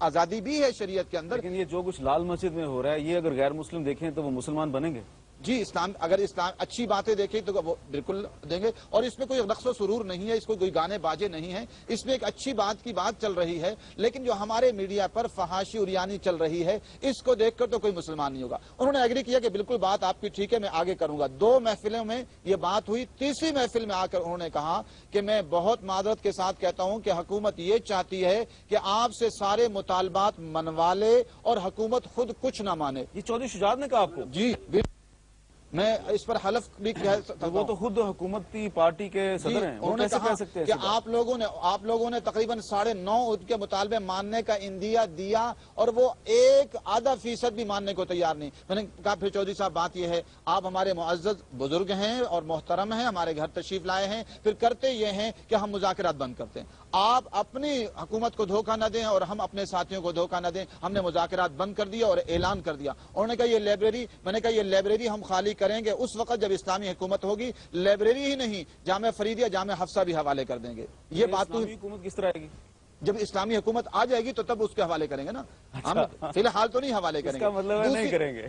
Speaker 3: آزادی بھی ہے شریعت کے اندر.
Speaker 1: لیکن یہ جو کچھ لال مسجد میں ہو رہا ہے یہ اگر غیر مسلم دیکھیں تو وہ مسلمان بنیں گے؟
Speaker 3: جی اگر اسلام اچھی باتیں دیکھیں تو وہ بالکل دیں گے. اور اس میں کوئی رقص و سرور نہیں ہے، اس کو کوئی گانے باجے نہیں ہیں، اس میں ایک اچھی بات کی بات چل رہی ہے. لیکن جو ہمارے میڈیا پر فحاشی اریانی چل رہی ہے اس کو دیکھ کر تو کوئی مسلمان نہیں ہوگا. انہوں نے ایگری کیا کہ بالکل بات آپ کی ٹھیک ہے، میں آگے کروں گا. 2 محفلوں میں یہ بات ہوئی. تیسری محفل میں آ کر انہوں نے کہا کہ میں بہت معذرت کے ساتھ کہتا ہوں کہ حکومت یہ چاہتی ہے کہ آپ سے سارے مطالبات منوا لے اور حکومت خود کچھ نہ مانے.
Speaker 1: یہ چودھری شجاعت نے کہا آپ کو؟
Speaker 3: جی میں اس پر حلف بھی کہہ سکتا ہوں.
Speaker 1: وہ تو خود حکومتی پارٹی کے صدر ہیں،
Speaker 3: انہوں نے کہا کہ آپ لوگوں نے تقریباً 9.5 کے مطالبے ماننے کا اندیا دیا اور وہ 1.5% بھی ماننے کو تیار نہیں. میں نے کہا پھر چودھری صاحب بات یہ ہے آپ ہمارے معزز بزرگ ہیں اور محترم ہیں، ہمارے گھر تشریف لائے ہیں، پھر کرتے یہ ہیں کہ ہم مذاکرات بند کرتے ہیں. آپ اپنی حکومت کو دھوکہ نہ دیں اور ہم اپنے ساتھیوں کو دھوکہ نہ دیں. ہم نے مذاکرات بند کر دیا اور اعلان کر دیا. انہوں نے کہا یہ لائبریری، میں نے کہا یہ لائبریری ہم خالی کریں گے اس وقت جب اسلامی حکومت ہوگی. لائبریری ہی نہیں، جامعہ فریدیہ، جامعہ حفصہ بھی حوالے کر دیں گے. یہ بات تو
Speaker 1: حکومت کس طرح آئے گی؟
Speaker 3: جب اسلامی حکومت آ جائے گی تو تب اس کے حوالے کریں گے نا. ہم فی الحال تو نہیں حوالے کریں گے.
Speaker 1: اس کا مطلب ہے نہیں کریں گے.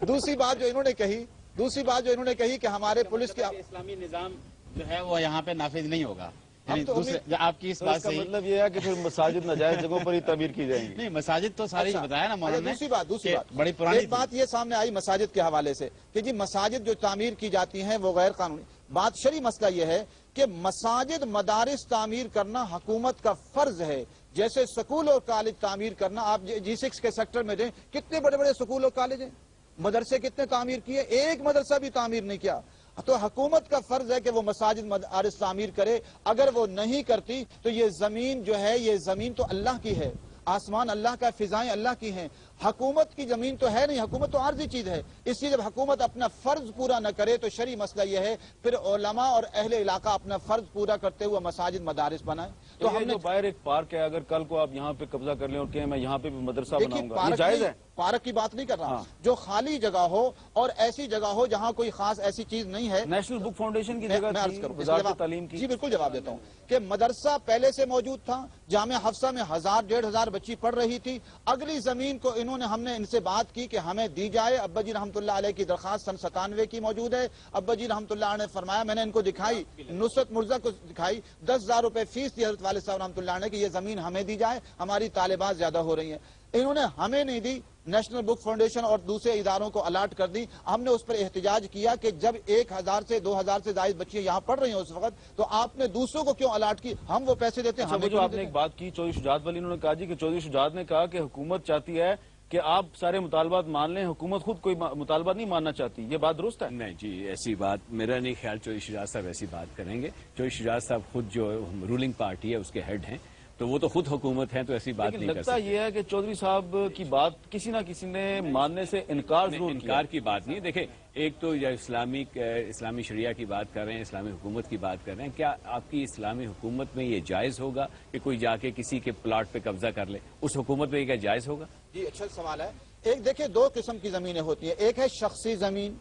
Speaker 3: دوسری بات جو انہوں نے کہی کہ ہمارے پولیس کے
Speaker 8: اسلامی نظام جو ہے وہ یہاں پہ نافذ نہیں ہوگا. آپ کی اس
Speaker 1: بات کا مطلب یہ ہے کہ پھر مساجد ناجائز جگہوں پر ہی تعمیر کی جائیں گی.
Speaker 8: نہیں، مساجد تو ساری بتایا نا مولانا.
Speaker 3: دوسری بات
Speaker 8: بڑی پرانی
Speaker 3: ایک بات یہ سامنے آئی مساجد کے حوالے سے کہ جی مساجد جو تعمیر کی جاتی ہیں وہ غیر قانونی. بات شرعی مسئلہ یہ ہے کہ مساجد مدارس تعمیر کرنا حکومت کا فرض ہے. جیسے سکول اور کالج تعمیر کرنا، آپ G6 کے سیکٹر میں دیں کتنے بڑے بڑے سکول اور کالج ہیں، مدرسے کتنے تعمیر کیے، ایک مدرسہ بھی تعمیر نہیں کیا. تو حکومت کا فرض ہے کہ وہ مساجد مدارس تعمیر کرے. اگر وہ نہیں کرتی تو یہ زمین جو ہے، یہ زمین تو اللہ کی ہے، آسمان اللہ کا، فضائیں اللہ کی ہیں. حکومت کی زمین تو ہے نہیں، حکومت تو عارضی چیز ہے. اس لیے جب حکومت اپنا فرض پورا نہ کرے تو شرعی مسئلہ یہ ہے پھر علماء اور اہل علاقہ اپنا فرض پورا کرتے ہوئے مساجد مدارس بنائیں.
Speaker 1: تو ہم نے باہر ایک پارک ہے، اگر کل کو آپ یہاں پہ قبضہ کر لیں اور کہیں میں یہاں پہ بھی مدرسہ بناؤں گا، یہ جائز ہے؟
Speaker 3: پارک کی بات نہیں کر رہا، جو خالی جگہ ہو اور ایسی جگہ ہو جہاں کوئی خاص ایسی چیز نہیں ہے.
Speaker 1: نیشنل بک فاؤنڈیشن کی جگہ وزارت تعلیم کی.
Speaker 3: جی بالکل جواب دیتا ہوں کہ مدرسہ پہلے سے موجود تھا. جامعہ حفصہ میں 1000-1500 بچی پڑھ رہی تھی. اگلی زمین کو ہم نے ان سے بات کی کہ ہمیں دی جائے. ابا جی رحمۃ اللہ علیہ کی درخواست سن 97 کی موجود ہے. ابا جی رحمۃ اللہ علیہ نے فرمایا، میں نے ان کو دکھائی، نصرت مرزا کو دکھائی، 10,000 روپے فیس دی حضرت والد صاحب رحمۃ اللہ علیہ کہ یہ زمین ہمیں دی جائے، ہماری طالبات زیادہ ہو رہی ہیں. انہوں نے ہمیں نہیں دی، نیشنل بک فاؤنڈیشن اور دوسرے اداروں کو الاٹ کر دی. ہم نے اس پر احتجاج کیا کہ جب 1000 سے 2000 سے زائد بچیاں یہاں پڑھ رہی ہیں اس وقت تو آپ نے دوسروں کو کیوں الاٹ کی؟ ہم وہ پیسے دیتے ہیں.
Speaker 1: جو آپ نے ایک بات کی چودھری شجاعت والی، انہوں نے کہا جی کہ چودھری شجاعت نے کہا کہ حکومت چاہتی ہے کہ آپ سارے مطالبات مان لیں، حکومت خود کوئی مطالبات نہیں ماننا چاہتی، یہ بات درست ہے؟
Speaker 2: نہیں جی، ایسی بات میرا نہیں خیال چودھری شجاعت صاحب ایسی بات کریں گے. چودھری شجاعت صاحب خود جو رولنگ پارٹی ہے اس کے ہیڈ ہیں، تو وہ تو خود حکومت ہیں، تو ایسی بات نہیں کر
Speaker 1: لگتا
Speaker 2: سکتے.
Speaker 1: یہ ہے کہ چودھری صاحب کی بات کسی نہ کسی نے ماننے سے انکار ضرور کیا.
Speaker 2: انکار کی بات نہیں. دیکھیں، ایک تو اسلامی شریعہ کی بات کر رہے ہیں، اسلامی حکومت کی بات کر رہے ہیں. کیا آپ کی اسلامی حکومت میں یہ جائز ہوگا کہ کوئی جا کے کسی کے پلاٹ پہ قبضہ کر لے؟ اس حکومت میں یہ کیا جائز ہوگا؟
Speaker 3: جی اچھا سوال ہے. ایک دیکھیں، دو قسم کی زمینیں ہوتی ہیں. ایک ہے شخصی زمین،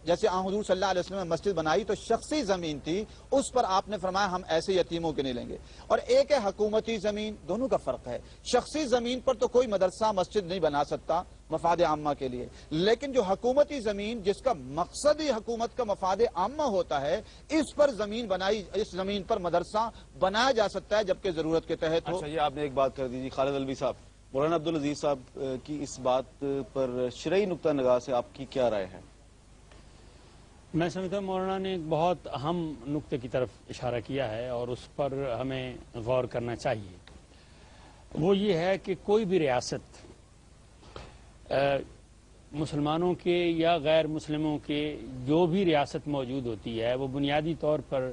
Speaker 3: جیسے حضور صلی اللہ علیہ وسلم نے مسجد بنائی تو شخصی زمین تھی، اس پر آپ نے فرمایا ہم ایسے یتیموں کے نہیں لیں گے. اور ایک ہے حکومتی زمین. دونوں کا فرق ہے. شخصی زمین پر تو کوئی مدرسہ مسجد نہیں بنا سکتا مفاد عامہ کے لیے، لیکن جو حکومتی زمین جس کا مقصد ہی حکومت کا مفاد عامہ ہوتا ہے، اس پر زمین بنائی، اس زمین پر مدرسہ بنایا جا سکتا ہے جبکہ ضرورت کے تحت ہو.
Speaker 1: اچھا، یہ آپ نے ایک بات کر دی. خالد الوی صاحب، مولانا عبدالعزیز صاحب کی اس بات پر شرعی نقطہ نگاہ سے آپ کی کیا رائے ہے؟
Speaker 7: میں سمجھتا ہوں مولانا نے ایک بہت اہم نقطے کی طرف اشارہ کیا ہے اور اس پر ہمیں غور کرنا چاہیے. وہ یہ ہے کہ کوئی بھی ریاست مسلمانوں کے یا غیر مسلموں کے جو بھی ریاست موجود ہوتی ہے، وہ بنیادی طور پر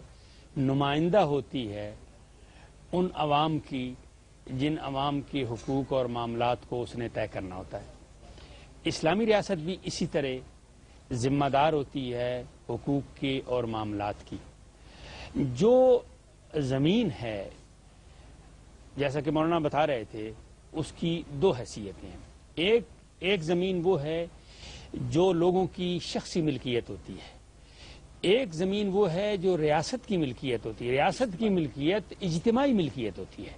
Speaker 7: نمائندہ ہوتی ہے ان عوام کی جن عوام کے حقوق اور معاملات کو اس نے طے کرنا ہوتا ہے. اسلامی ریاست بھی اسی طرح ذمہ دار ہوتی ہے حقوق کے اور معاملات کی. جو زمین ہے، جیسا کہ مولانا بتا رہے تھے، اس کی دو حیثیتیں ہیں. ایک زمین وہ ہے جو لوگوں کی شخصی ملکیت ہوتی ہے. ایک زمین وہ ہے جو ریاست کی ملکیت ہوتی ہے. ریاست کی ملکیت اجتماعی ملکیت ہوتی ہے.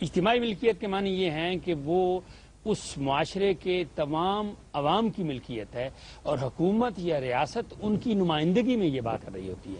Speaker 7: اجتماعی ملکیت کے معنی یہ ہیں کہ وہ اس معاشرے کے تمام عوام کی ملکیت ہے اور حکومت یا ریاست ان کی نمائندگی میں یہ بات کر رہی ہوتی ہے.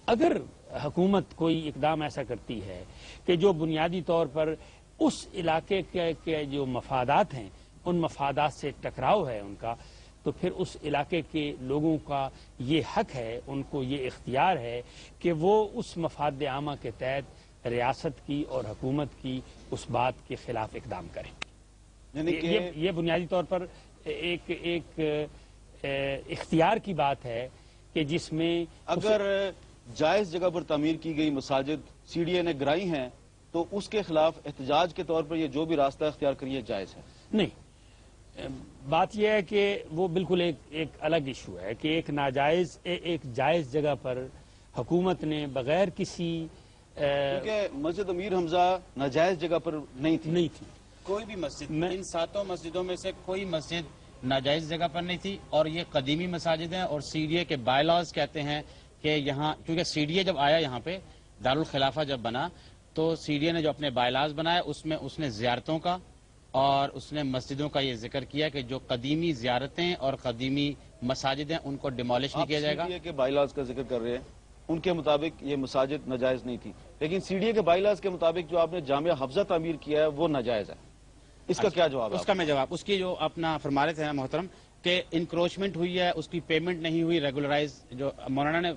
Speaker 7: اگر حکومت کوئی اقدام ایسا کرتی ہے کہ جو بنیادی طور پر اس علاقے کے جو مفادات ہیں ان مفادات سے ٹکراؤ ہے ان کا، تو پھر اس علاقے کے لوگوں کا یہ حق ہے، ان کو یہ اختیار ہے کہ وہ اس مفاد عامہ کے تحت ریاست کی اور حکومت کی اس بات کے خلاف اقدام کریں.
Speaker 1: یعنی کہ
Speaker 7: یہ بنیادی طور پر ایک اختیار کی بات ہے کہ جس میں
Speaker 1: اگر جائز جگہ پر تعمیر کی گئی مساجد سی ڈی اے نے گرائی ہیں تو اس کے خلاف احتجاج کے طور پر یہ جو بھی راستہ اختیار کریے جائز ہے؟
Speaker 7: نہیں، بات یہ ہے کہ وہ بالکل ایک الگ ایشو ہے کہ ایک جائز جگہ پر حکومت نے بغیر کسی
Speaker 1: کیونکہ مسجد امیر حمزہ ناجائز جگہ پر نہیں تھی.
Speaker 8: کوئی بھی مسجد، ان 7 مسجدوں میں سے کوئی مسجد ناجائز جگہ پر نہیں تھی، اور یہ قدیمی مساجد ہیں. اور سی ڈی اے کے بائی لاز کہتے ہیں کہ یہاں، کیونکہ سی ڈی اے جب آیا یہاں پہ دارالخلافہ جب بنا تو سی ڈی اے نے جو اپنے بائی لاز بنایا اس میں اس نے زیارتوں کا اور اس نے مسجدوں کا یہ ذکر کیا کہ جو قدیمی زیارتیں اور قدیمی مساجد ہیں ان کو ڈیمالش نہیں کیا جائے گا.
Speaker 1: سی ڈی اے کے بائی لاز کا ذکر کر رہے ہیں، ان کے مطابق یہ مساجد ناجائز نہیں تھی، لیکن سی ڈی اے کے بائی لاز کے مطابق جو آپ نے جامعہ حفظہ تعمیر کیا ہے وہ ناجائز ہے. اس کا کیا جواب ہے؟
Speaker 8: اس کا میں جواب، اس کی جو اپنا فرما رہے تھے محترم کہ انکروچمنٹ ہوئی ہے، اس کی پیمنٹ نہیں ہوئی ریگولرائز، جو مولانا نے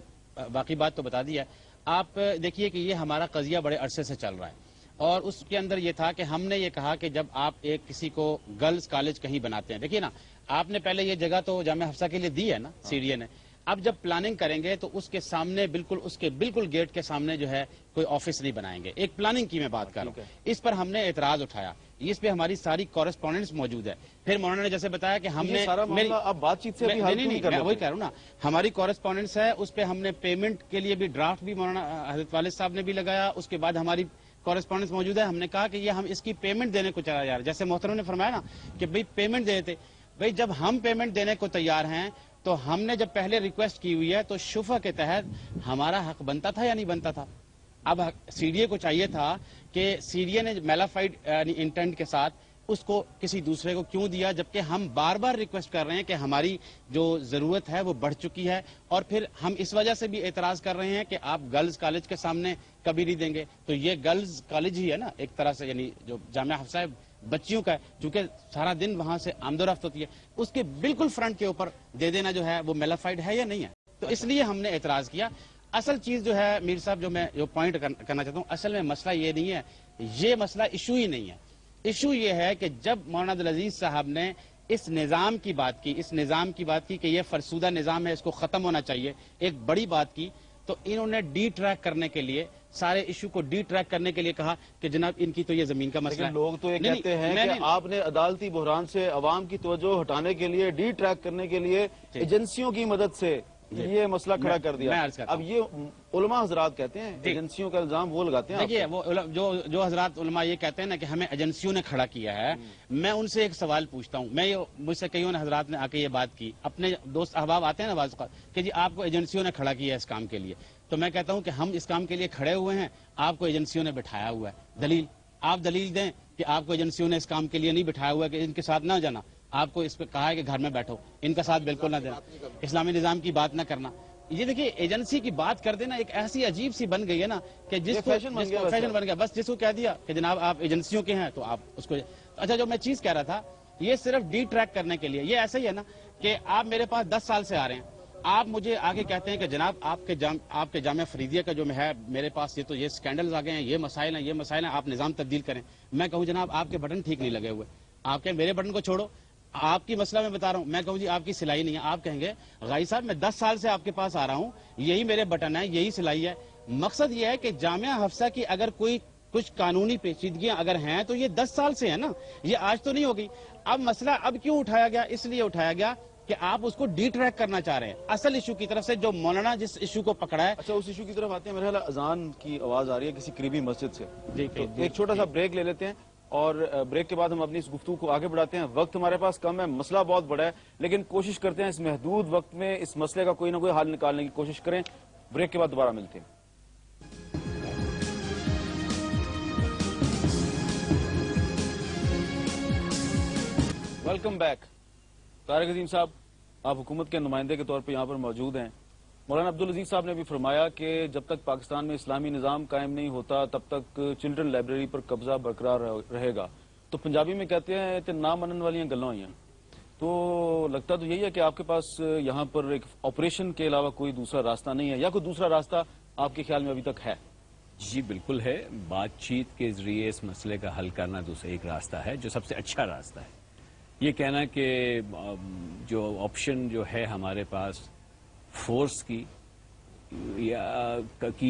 Speaker 8: باقی بات تو بتا دی ہے. آپ دیکھیے کہ یہ ہمارا قضیہ بڑے عرصے سے چل رہا ہے اور اس کے اندر یہ تھا کہ ہم نے یہ کہا کہ جب آپ کسی کو گرلز کالج کہیں بناتے ہیں، دیکھیے نا، آپ نے پہلے یہ جگہ تو جامعہ حفصہ کے لیے دی ہے نا سی ڈی اے نے. اب جب پلاننگ کریں گے تو اس کے سامنے بالکل گیٹ کے سامنے جو ہے کوئی آفس نہیں بنائیں گے. ایک پلاننگ کی میں بات کر رہا ہوں. اس پر ہم نے اعتراض اٹھایا، اس پہ ہماری ساری کورسپونڈنٹس موجود ہے. پھر مولانا نے جیسے بتایا کہ ہم نے
Speaker 1: اب بات چیت سے
Speaker 8: میں وہی کہہ رہا ہوں نا، ہماری کورسپونڈنٹس ہے، اس پہ ہم نے پیمنٹ کے لیے بھی ڈرافٹ بھی مولانا حضرت والد صاحب نے بھی لگایا. اس کے بعد ہماری کورسپونڈنس موجود ہے. ہم نے کہا کہ یہ ہم اس کی پیمنٹ دینے کو چلا جا رہے، جیسے محترم نے فرمایا نا کہ بھئی پیمنٹ دے دیتے. بھئی جب ہم پیمنٹ دینے کو تیار ہیں تو ہم نے جب پہلے ریکویسٹ کی ہوئی ہے تو شفا کے تحت ہمارا حق بنتا تھا یا نہیں بنتا تھا؟ اب سی ڈی اے کو چاہیے تھا کہ سی ڈی اے نے میلافائڈ یعنی انٹینٹ کے ساتھ اس کو کسی دوسرے کو کیوں دیا، جبکہ ہم بار بار ریکویسٹ کر رہے ہیں کہ ہماری جو ضرورت ہے وہ بڑھ چکی ہے. اور پھر ہم اس وجہ سے بھی اعتراض کر رہے ہیں کہ آپ گرلز کالج کے سامنے کبھی نہیں دیں گے. تو یہ گرلز کالج ہی ہے نا ایک طرح سے، یعنی جو جامعہ حفصہ بچیوں کا ہے، چونکہ سارا دن وہاں سے آمد و رفت ہوتی ہے، اس کے بالکل فرنٹ کے اوپر دے دینا جو ہے وہ میلافائڈ ہے یا نہیں ہے. تو اس لیے ہم نے اعتراض کیا. اصل چیز جو ہے میر صاحب، جو میں جو پوائنٹ کرنا چاہتا ہوں، اصل میں مسئلہ یہ نہیں ہے، یہ مسئلہ ایشو ہی نہیں ہے. ایشو یہ ہے کہ جب مولانا عبدالعزیز صاحب نے اس نظام کی بات کی کہ یہ فرسودہ نظام ہے، اس کو ختم ہونا چاہیے، ایک بڑی بات کی، تو انہوں نے ڈی ٹریک کرنے کے لیے، سارے ایشو کو ڈی ٹریک کرنے کے لیے کہا کہ جناب ان کی تو یہ زمین کا مسئلہ ہے.
Speaker 1: لوگ تو یہ کہتے ہیں کہ آپ نے عدالتی بحران سے عوام کی توجہ ہٹانے کے لیے، ڈی ٹریک کرنے کے لیے ایجنسیوں کی مدد سے یہ مسئلہ کھڑا کر دیا. اب یہ علماء حضرات کہتے ہیں، ایجنسیوں کا الزام وہ لگاتے ہیں.
Speaker 8: دیکھیے وہ جو حضرات علماء یہ کہتے ہیں نا کہ ہمیں ایجنسیوں نے کھڑا کیا ہے، میں ان سے ایک سوال پوچھتا ہوں. مجھ سے کئیوں نے حضرات نے آ کے یہ بات کی، اپنے دوست احباب آتے ہیں نا بعض اوقات کہ جی آپ کو ایجنسیوں نے کھڑا کیا ہے اس کام کے لیے. تو میں کہتا ہوں کہ ہم اس کام کے لیے کھڑے ہوئے ہیں، آپ کو ایجنسیوں نے بٹھایا ہوا ہے. دلیل آپ دلیل دیں کہ آپ کو ایجنسیوں نے اس کام کے لیے نہیں بٹھایا ہوا ہے کہ ان کے ساتھ نہ جانا. آپ کو اس پہ کہا ہے کہ گھر میں بیٹھو، ان کا ساتھ بالکل نہ دینا، اسلامی نظام کی بات نہ کرنا. یہ دیکھیے ایجنسی کی بات کر دینا ایک ایسی عجیب سی بن گئی ہے نا کہ جس کو فیشن بن گیا. بس جس کو کہہ دیا کہ جناب آپ ایجنسیوں کے ہیں تو آپ اس کو. اچھا جو میں چیز کہہ رہا تھا، یہ صرف ڈی ٹریک کرنے کے لیے. یہ ایسا ہی ہے نا کہ آپ میرے پاس 10 سال سے آ رہے ہیں، آپ مجھے آگے کہتے ہیں کہ جناب آپ کے جامعہ فریدیہ کا جو ہے میرے پاس یہ سکینڈلز آ گئے ہیں، یہ مسائل ہیں، آپ نظام تبدیل کریں. میں کہوں جناب آپ کے بٹن ٹھیک نہیں لگے ہوئے، آپ کہیں میرے بٹن کو چھوڑو، آپ کی مسئلہ میں بتا رہا ہوں. میں کہوں جی آپ کی سلائی نہیں ہے، آپ کہیں گے غائی صاحب میں 10 سال سے آپ کے پاس آ رہا ہوں، یہی میرے بٹن ہے، یہی سلائی ہے. مقصد یہ ہے کہ جامعہ حفصہ کی اگر کوئی کچھ قانونی پیچیدگیاں اگر ہیں تو یہ 10 سال سے ہے نا، یہ آج تو نہیں ہوگی. اب مسئلہ اب کیوں اٹھایا گیا؟ اس لیے اٹھایا گیا کہ آپ اس کو ڈی ٹریک کرنا چاہ رہے ہیں اصل ایشو کی طرف سے، جو مولانا جس ایشو کو پکڑا ہے.
Speaker 1: اچھا اس ایشو کی طرف آتے ہیں. میرے خیال اذان کی آواز آ رہی ہے کسی قریبی مسجد سے. ایک چھوٹا سا بریک لے لیتے ہیں اور بریک کے بعد ہم اپنی اس گفتگو کو آگے بڑھاتے ہیں. وقت ہمارے پاس کم ہے، مسئلہ بہت بڑا ہے، لیکن کوشش کرتے ہیں اس محدود وقت میں اس مسئلے کا کوئی نہ کوئی حل نکالنے کی کوشش کریں. بریک کے بعد دوبارہ ملتے ہیں. Welcome back. طارق عظیم صاحب، آپ حکومت کے نمائندے کے طور پر یہاں پر موجود ہیں. مولانا عبدالعزیز صاحب نے بھی فرمایا کہ جب تک پاکستان میں اسلامی نظام قائم نہیں ہوتا تب تک چلڈرن لائبریری پر قبضہ برقرار رہے گا. تو پنجابی میں کہتے ہیں کہ نہ منن والیاں گلاں ہوئیاں. تو لگتا تو یہی ہے کہ آپ کے پاس یہاں پر ایک آپریشن کے علاوہ کوئی دوسرا راستہ نہیں ہے، یا کوئی دوسرا راستہ آپ کے خیال میں ابھی تک ہے؟
Speaker 2: جی بالکل ہے. بات چیت کے ذریعے اس مسئلے کا حل کرنا دوسرا ایک راستہ ہے جو سب سے اچھا راستہ ہے. یہ کہنا کہ جو آپشن جو ہے ہمارے پاس فورس کی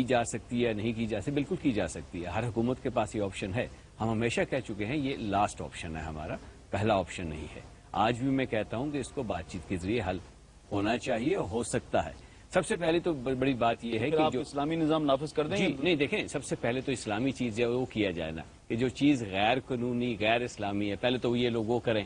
Speaker 2: جا سکتی ہے یا نہیں کی جا سکتی، بالکل کی جا سکتی ہے. ہر حکومت کے پاس یہ آپشن ہے. ہم ہمیشہ کہہ چکے ہیں یہ لاسٹ آپشن ہے ہمارا، پہلا آپشن نہیں ہے. آج بھی میں کہتا ہوں کہ اس کو بات چیت کے ذریعے حل ہونا چاہیے، ہو سکتا ہے. سب سے پہلے تو بڑی بات یہ ہے کہ جو
Speaker 1: اسلامی نظام نافذ کر دیں.
Speaker 2: جی نہیں، دیکھیں سب سے پہلے تو اسلامی چیز ہے وہ کیا جائے نا، کہ جو چیز غیر قانونی غیر اسلامی ہے پہلے تو یہ لوگ وہ کریں.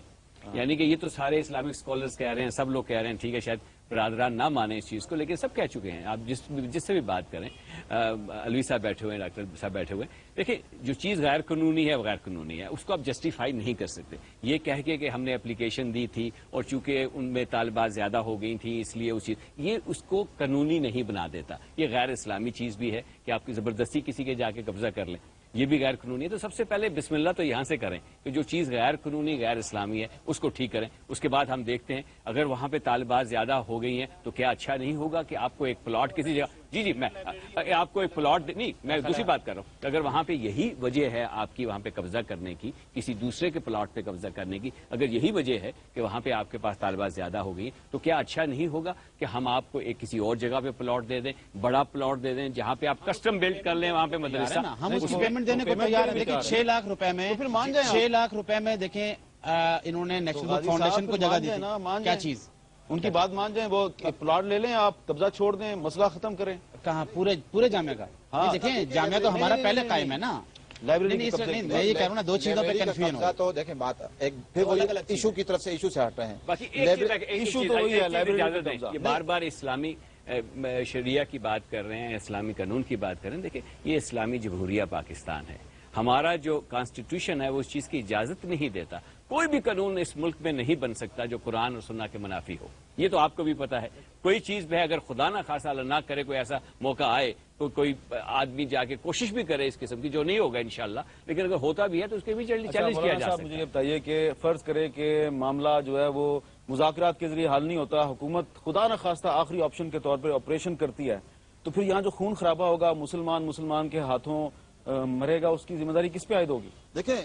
Speaker 2: یعنی کہ یہ تو سارے اسلامک اسکالرز کہہ رہے ہیں، سب لوگ کہہ رہے ہیں، ٹھیک ہے شاید برادران نہ مانیں اس چیز کو، لیکن سب کہہ چکے ہیں. آپ جس سے بھی بات کریں، علوی صاحب بیٹھے ہوئے ہیں، ڈاکٹر صاحب بیٹھے ہوئے ہیں، دیکھیں جو چیز غیر قانونی ہے وہ غیر قانونی ہے، اس کو آپ جسٹیفائی نہیں کر سکتے. یہ کہہ کے کہ ہم نے اپلیکیشن دی تھی اور چونکہ ان میں طالبات زیادہ ہو گئی تھیں اس لیے یہ اس کو قانونی نہیں بنا دیتا. یہ غیر اسلامی چیز بھی ہے کہ آپ کی زبردستی کسی کے جا کے قبضہ کر لیں، یہ بھی غیر قانونی ہے. تو سب سے پہلے بسم اللہ تو یہاں سے کریں کہ جو چیز غیر قانونی غیر اسلامی ہے اس کو ٹھیک کریں. اس کے بعد ہم دیکھتے ہیں اگر وہاں پہ طالبات زیادہ ہو گئی ہیں تو کیا اچھا نہیں ہوگا کہ آپ کو ایک پلاٹ کسی جگہ، جی میں آپ کو ایک پلاٹ نہیں، میں دوسری بات کر رہا ہوں. اگر وہاں پہ یہی وجہ ہے آپ کی وہاں پہ قبضہ کرنے کی، کسی دوسرے کے پلاٹ پہ قبضہ کرنے کی، اگر یہی وجہ ہے کہ وہاں پہ آپ کے پاس طالبات زیادہ ہو گئی تو کیا اچھا نہیں ہوگا کہ ہم آپ کو ایک کسی اور جگہ پہ پلاٹ دے دیں، بڑا پلاٹ دے دیں جہاں پہ آپ کسٹم بلڈ کر لیں، وہاں پہ مدرسہ.
Speaker 8: ہم اس کو پیمنٹ دینے کو تیار ہیں. دیکھیں 6 لاکھ روپے میں 6 لاکھ روپے میں دیکھیں انہوں نے نیشنل بک فاؤنڈیشن کو جگہ دی تھی. کیا چیز
Speaker 1: ان کی بات مان جائیں، وہ پلاٹ لے لیں، آپ قبضہ چھوڑ دیں، مسئلہ ختم کریں.
Speaker 8: کہاں پورے جامعہ کا؟ دیکھیں جامعہ تو ہمارا پہلے قائم ہے نا. لائبریری میں یہ کہہ رہا ہوں نا، دو چیزوں پہ کنفیوژن ہو.
Speaker 3: تو دیکھیں بات ایک پھر وہ ایشو کی طرف سے ایشو سے ہٹ رہے ہیں.
Speaker 2: باقی ایشو تو وہی ہے، لائبریری بار بار اسلامی شریعہ کی بات کر رہے ہیں، اسلامی قانون کی بات کر رہے ہیں. دیکھیں یہ اسلامی جمہوریہ پاکستان ہے، ہمارا جو کانسٹیٹیوشن ہے وہ اس چیز کی اجازت نہیں دیتا. کوئی بھی قانون اس ملک میں نہیں بن سکتا جو قرآن اور سنت کے منافی ہو. یہ تو آپ کو بھی پتا ہے. کوئی چیز بھی اگر خدا نہ خاصا اللہ نہ کرے کوئی ایسا موقع آئے تو کوئی آدمی جا کے کوشش بھی کرے اس قسم کی، جو نہیں ہوگا انشاءاللہ، لیکن اگر ہوتا بھی ہے تو اس کے بھی چیلنج کیا جا سکتا ہے.
Speaker 1: مجھے یہ بتائیے کہ فرض کرے کہ معاملہ جو ہے وہ مذاکرات کے ذریعے حل نہیں ہوتا، حکومت خدا نہ خواستہ آخری آپشن کے طور پر آپریشن کرتی ہے، تو پھر یہاں جو خون خرابہ ہوگا مسلمان کے ہاتھوں مرے گا، اس کی ذمہ داری کس پہ عائد ہوگی؟
Speaker 3: دیکھیں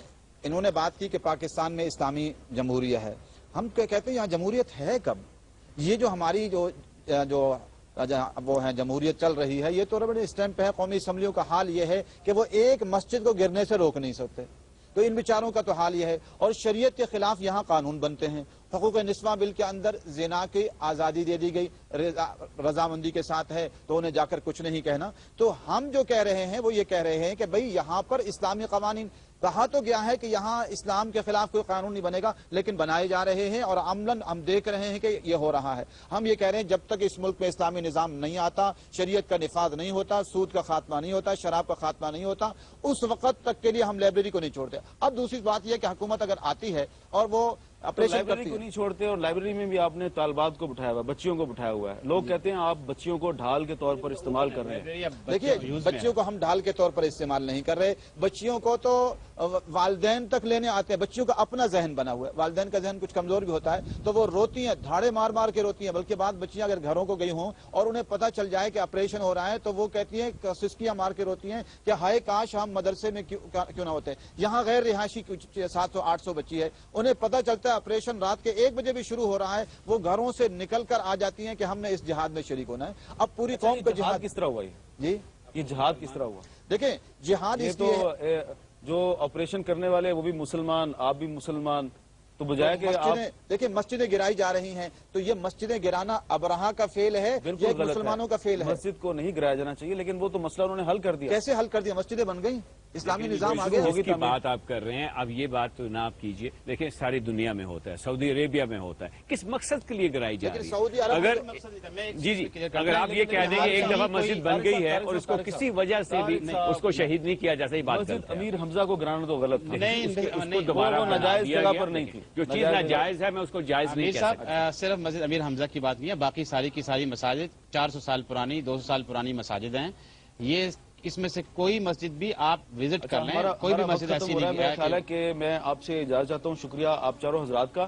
Speaker 3: انہوں نے بات کی کہ پاکستان میں اسلامی جمہوریہ ہے. ہم کہتے ہیں یہاں جمہوریت ہے کب؟ یہ جو ہماری جو وہ ہے جمہوریت چل رہی ہے، یہ تو بڑے اسٹیمپ ہے. قومی اسمبلیوں کا حال یہ ہے کہ وہ ایک مسجد کو گرنے سے روک نہیں سکتے. تو ان بیچاروں کا تو حال یہ ہے. اور شریعت کے خلاف یہاں قانون بنتے ہیں. حقوق نسواں بل کے اندر زنا کی آزادی دے دی گئی، رضامندی کے ساتھ ہے تو انہیں جا کر کچھ نہیں کہنا. تو ہم جو کہہ رہے ہیں وہ یہ کہہ رہے ہیں کہ بھئی یہاں پر اسلامی قوانین کہا تو گیا ہے کہ یہاں اسلام کے خلاف کوئی قانون نہیں بنے گا، لیکن بنائے جا رہے ہیں اور عملاً ہم دیکھ رہے ہیں کہ یہ ہو رہا ہے. ہم یہ کہہ رہے ہیں جب تک اس ملک میں اسلامی نظام نہیں آتا، شریعت کا نفاذ نہیں ہوتا، سود کا خاتمہ نہیں ہوتا، شراب کا خاتمہ نہیں ہوتا، اس وقت تک کے لیے ہم لائبریری کو نہیں چھوڑتے. اب دوسری بات یہ کہ حکومت اگر آتی ہے اور وہ
Speaker 1: لائبریری کو نہیں چھوڑتے، اور لائبریری میں بھی آپ نے طالبات کو بٹھایا ہوا ہے، بچیوں کو بٹھایا ہوا ہے. لوگ کہتے ہیں آپ بچیوں کو ڈھال کے طور پر استعمال کر رہے ہیں.
Speaker 3: دیکھیے بچیوں کو ہم ڈھال کے طور پر استعمال نہیں کر رہے. بچیوں کو تو والدین تک لینے آتے ہیں. بچیوں کا اپنا ذہن بنا ہوا ہے. والدین کا ذہن کچھ کمزور بھی ہوتا ہے تو وہ روتی ہیں، دھاڑے مار مار کے روتی ہیں. بلکہ بعد بچیاں اگر گھروں کو گئی ہوں اور انہیں پتہ چل جائے کہ آپریشن ہو رہا ہے تو وہ کہتی ہیں، سسکیاں مار کے روتی ہیں کہ ہائے کاش ہم مدرسے میں کیوں نہ ہوتے. یہاں غیر رہائشی 700-800 بچی ہے، انہیں پتہ چلتا ہے آپریشن رات کے 1 بجے بھی شروع ہو رہا ہے، وہ گھروں سے نکل کر آ جاتی ہیں کہ ہم نے اس جہاد میں شریک ہونا ہے. اب پوری قوم کو
Speaker 1: جہاد کس طرح ہوا؟
Speaker 3: جی
Speaker 1: یہ جہاد کس طرح ہوا؟
Speaker 3: دیکھیں جہاد
Speaker 1: یہ
Speaker 3: اس
Speaker 1: تو
Speaker 3: لیے
Speaker 1: جو آپریشن کرنے والے وہ بھی مسلمان، آپ بھی مسلمان، تو بجائے کہ آپ
Speaker 3: دیکھیں مسجدیں گرائی جا رہی ہیں تو یہ مسجدیں گرانا ابرہا کا فعل ہے یا ایک مسلمانوں کا فعل ہے؟
Speaker 1: مسجد کو نہیں گرایا جانا چاہیے، لیکن وہ تو مسئلہ انہوں نے حل کر دیا.
Speaker 3: کیسے حل کر دیا؟ مسجدیں بن گئی، اسلامی نظام آ گیا.
Speaker 2: جس کی بات آپ کر رہے ہیں اب یہ بات تو نہ آپ کیجئے. دیکھیں ساری دنیا میں ہوتا ہے، سعودی عربیہ میں ہوتا ہے. کس مقصد کے لیے گرائی جا رہی
Speaker 3: سعودی
Speaker 2: ہے؟
Speaker 3: عرب
Speaker 2: اگر جی اگر آپ یہ کہہ دیں کہ ایک دفعہ مسجد بن گئی ہے اور اس کو کسی وجہ سے بھی اس کو شہید نہیں کیا جا سکتا، یہ بات
Speaker 1: مسجد امیر حمزہ کو گرانا تو غلط تھا.
Speaker 2: نہیں، دوبارہ
Speaker 1: ناجائز جگہ پر نہیں تھی.
Speaker 2: جو چیز ناجائز ہے میں اس کو جائز نہیں کہہ سکتا.
Speaker 8: صرف مسجد امیر حمزہ کی بات نہیں ہے، باقی ساری کی ساری مساجد 400 سال پرانی 200 سال پرانی مساجد ہیں. یہ اس میں سے کوئی مسجد بھی آپ وزٹ کر لیں، کوئی بھی مسجد ایسی نہیں ہے.
Speaker 1: میرا خیال ہے کہ میں آپ سے اجازت چاہتا ہوں. شکریہ آپ چاروں حضرات کا.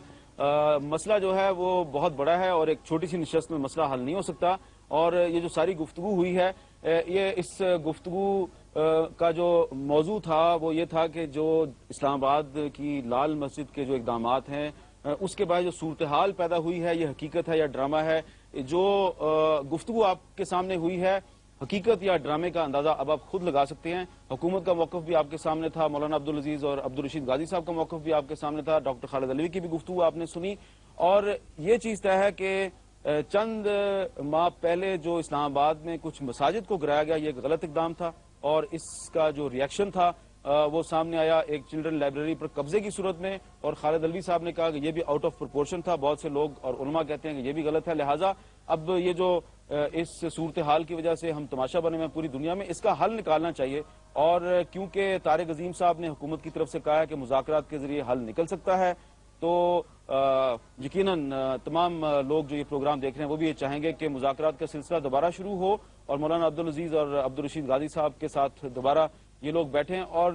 Speaker 1: مسئلہ جو ہے وہ بہت بڑا ہے اور ایک چھوٹی سی نشست میں مسئلہ حل نہیں ہو سکتا. اور یہ جو ساری گفتگو ہوئی ہے، یہ اس گفتگو کا جو موضوع تھا وہ یہ تھا کہ جو اسلام آباد کی لال مسجد کے جو اقدامات ہیں اس کے بعد جو صورتحال پیدا ہوئی ہے، یہ حقیقت ہے یا ڈرامہ ہے؟ جو گفتگو آپ کے سامنے ہوئی ہے، حقیقت یا ڈرامے کا اندازہ اب آپ خود لگا سکتے ہیں. حکومت کا موقف بھی آپ کے سامنے تھا، مولانا عبدالعزیز اور عبدالرشید غازی صاحب کا موقف بھی آپ کے سامنے تھا، ڈاکٹر خالد علوی کی بھی گفتگو آپ نے سنی. اور یہ چیز طے ہے کہ چند ماہ پہلے جو اسلام آباد میں کچھ مساجد کو گرایا گیا، یہ ایک غلط اقدام تھا اور اس کا جو ریئیکشن تھا وہ سامنے آیا ایک چلڈرن لائبریری پر قبضے کی صورت میں. اور خالد علوی صاحب نے کہا کہ یہ بھی آؤٹ آف پروپورشن تھا. بہت سے لوگ اور علماء کہتے ہیں کہ یہ بھی غلط ہے. لہٰذا اب یہ جو اس صورتحال کی وجہ سے ہم تماشا بنے ہوئے پوری دنیا میں، اس کا حل نکالنا چاہیے. اور کیونکہ طارق عظیم صاحب نے حکومت کی طرف سے کہا ہے کہ مذاکرات کے ذریعے حل نکل سکتا ہے، تو یقیناً تمام لوگ جو یہ پروگرام دیکھ رہے ہیں وہ بھی یہ چاہیں گے کہ مذاکرات کا سلسلہ دوبارہ شروع ہو اور مولانا عبدالعزیز اور عبدالرشید غازی صاحب کے ساتھ دوبارہ یہ لوگ بیٹھیں اور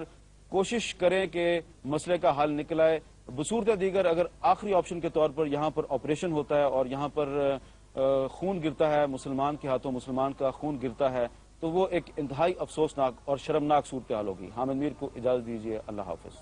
Speaker 1: کوشش کریں کہ مسئلے کا حل نکل آئے. بصورت دیگر اگر آخری آپشن کے طور پر یہاں پر آپریشن ہوتا ہے اور یہاں پر خون گرتا ہے، مسلمان کے ہاتھوں مسلمان کا خون گرتا ہے، تو وہ ایک انتہائی افسوسناک اور شرمناک صورتحال ہوگی. حامد میر کو اجازت دیجیے. اللہ حافظ.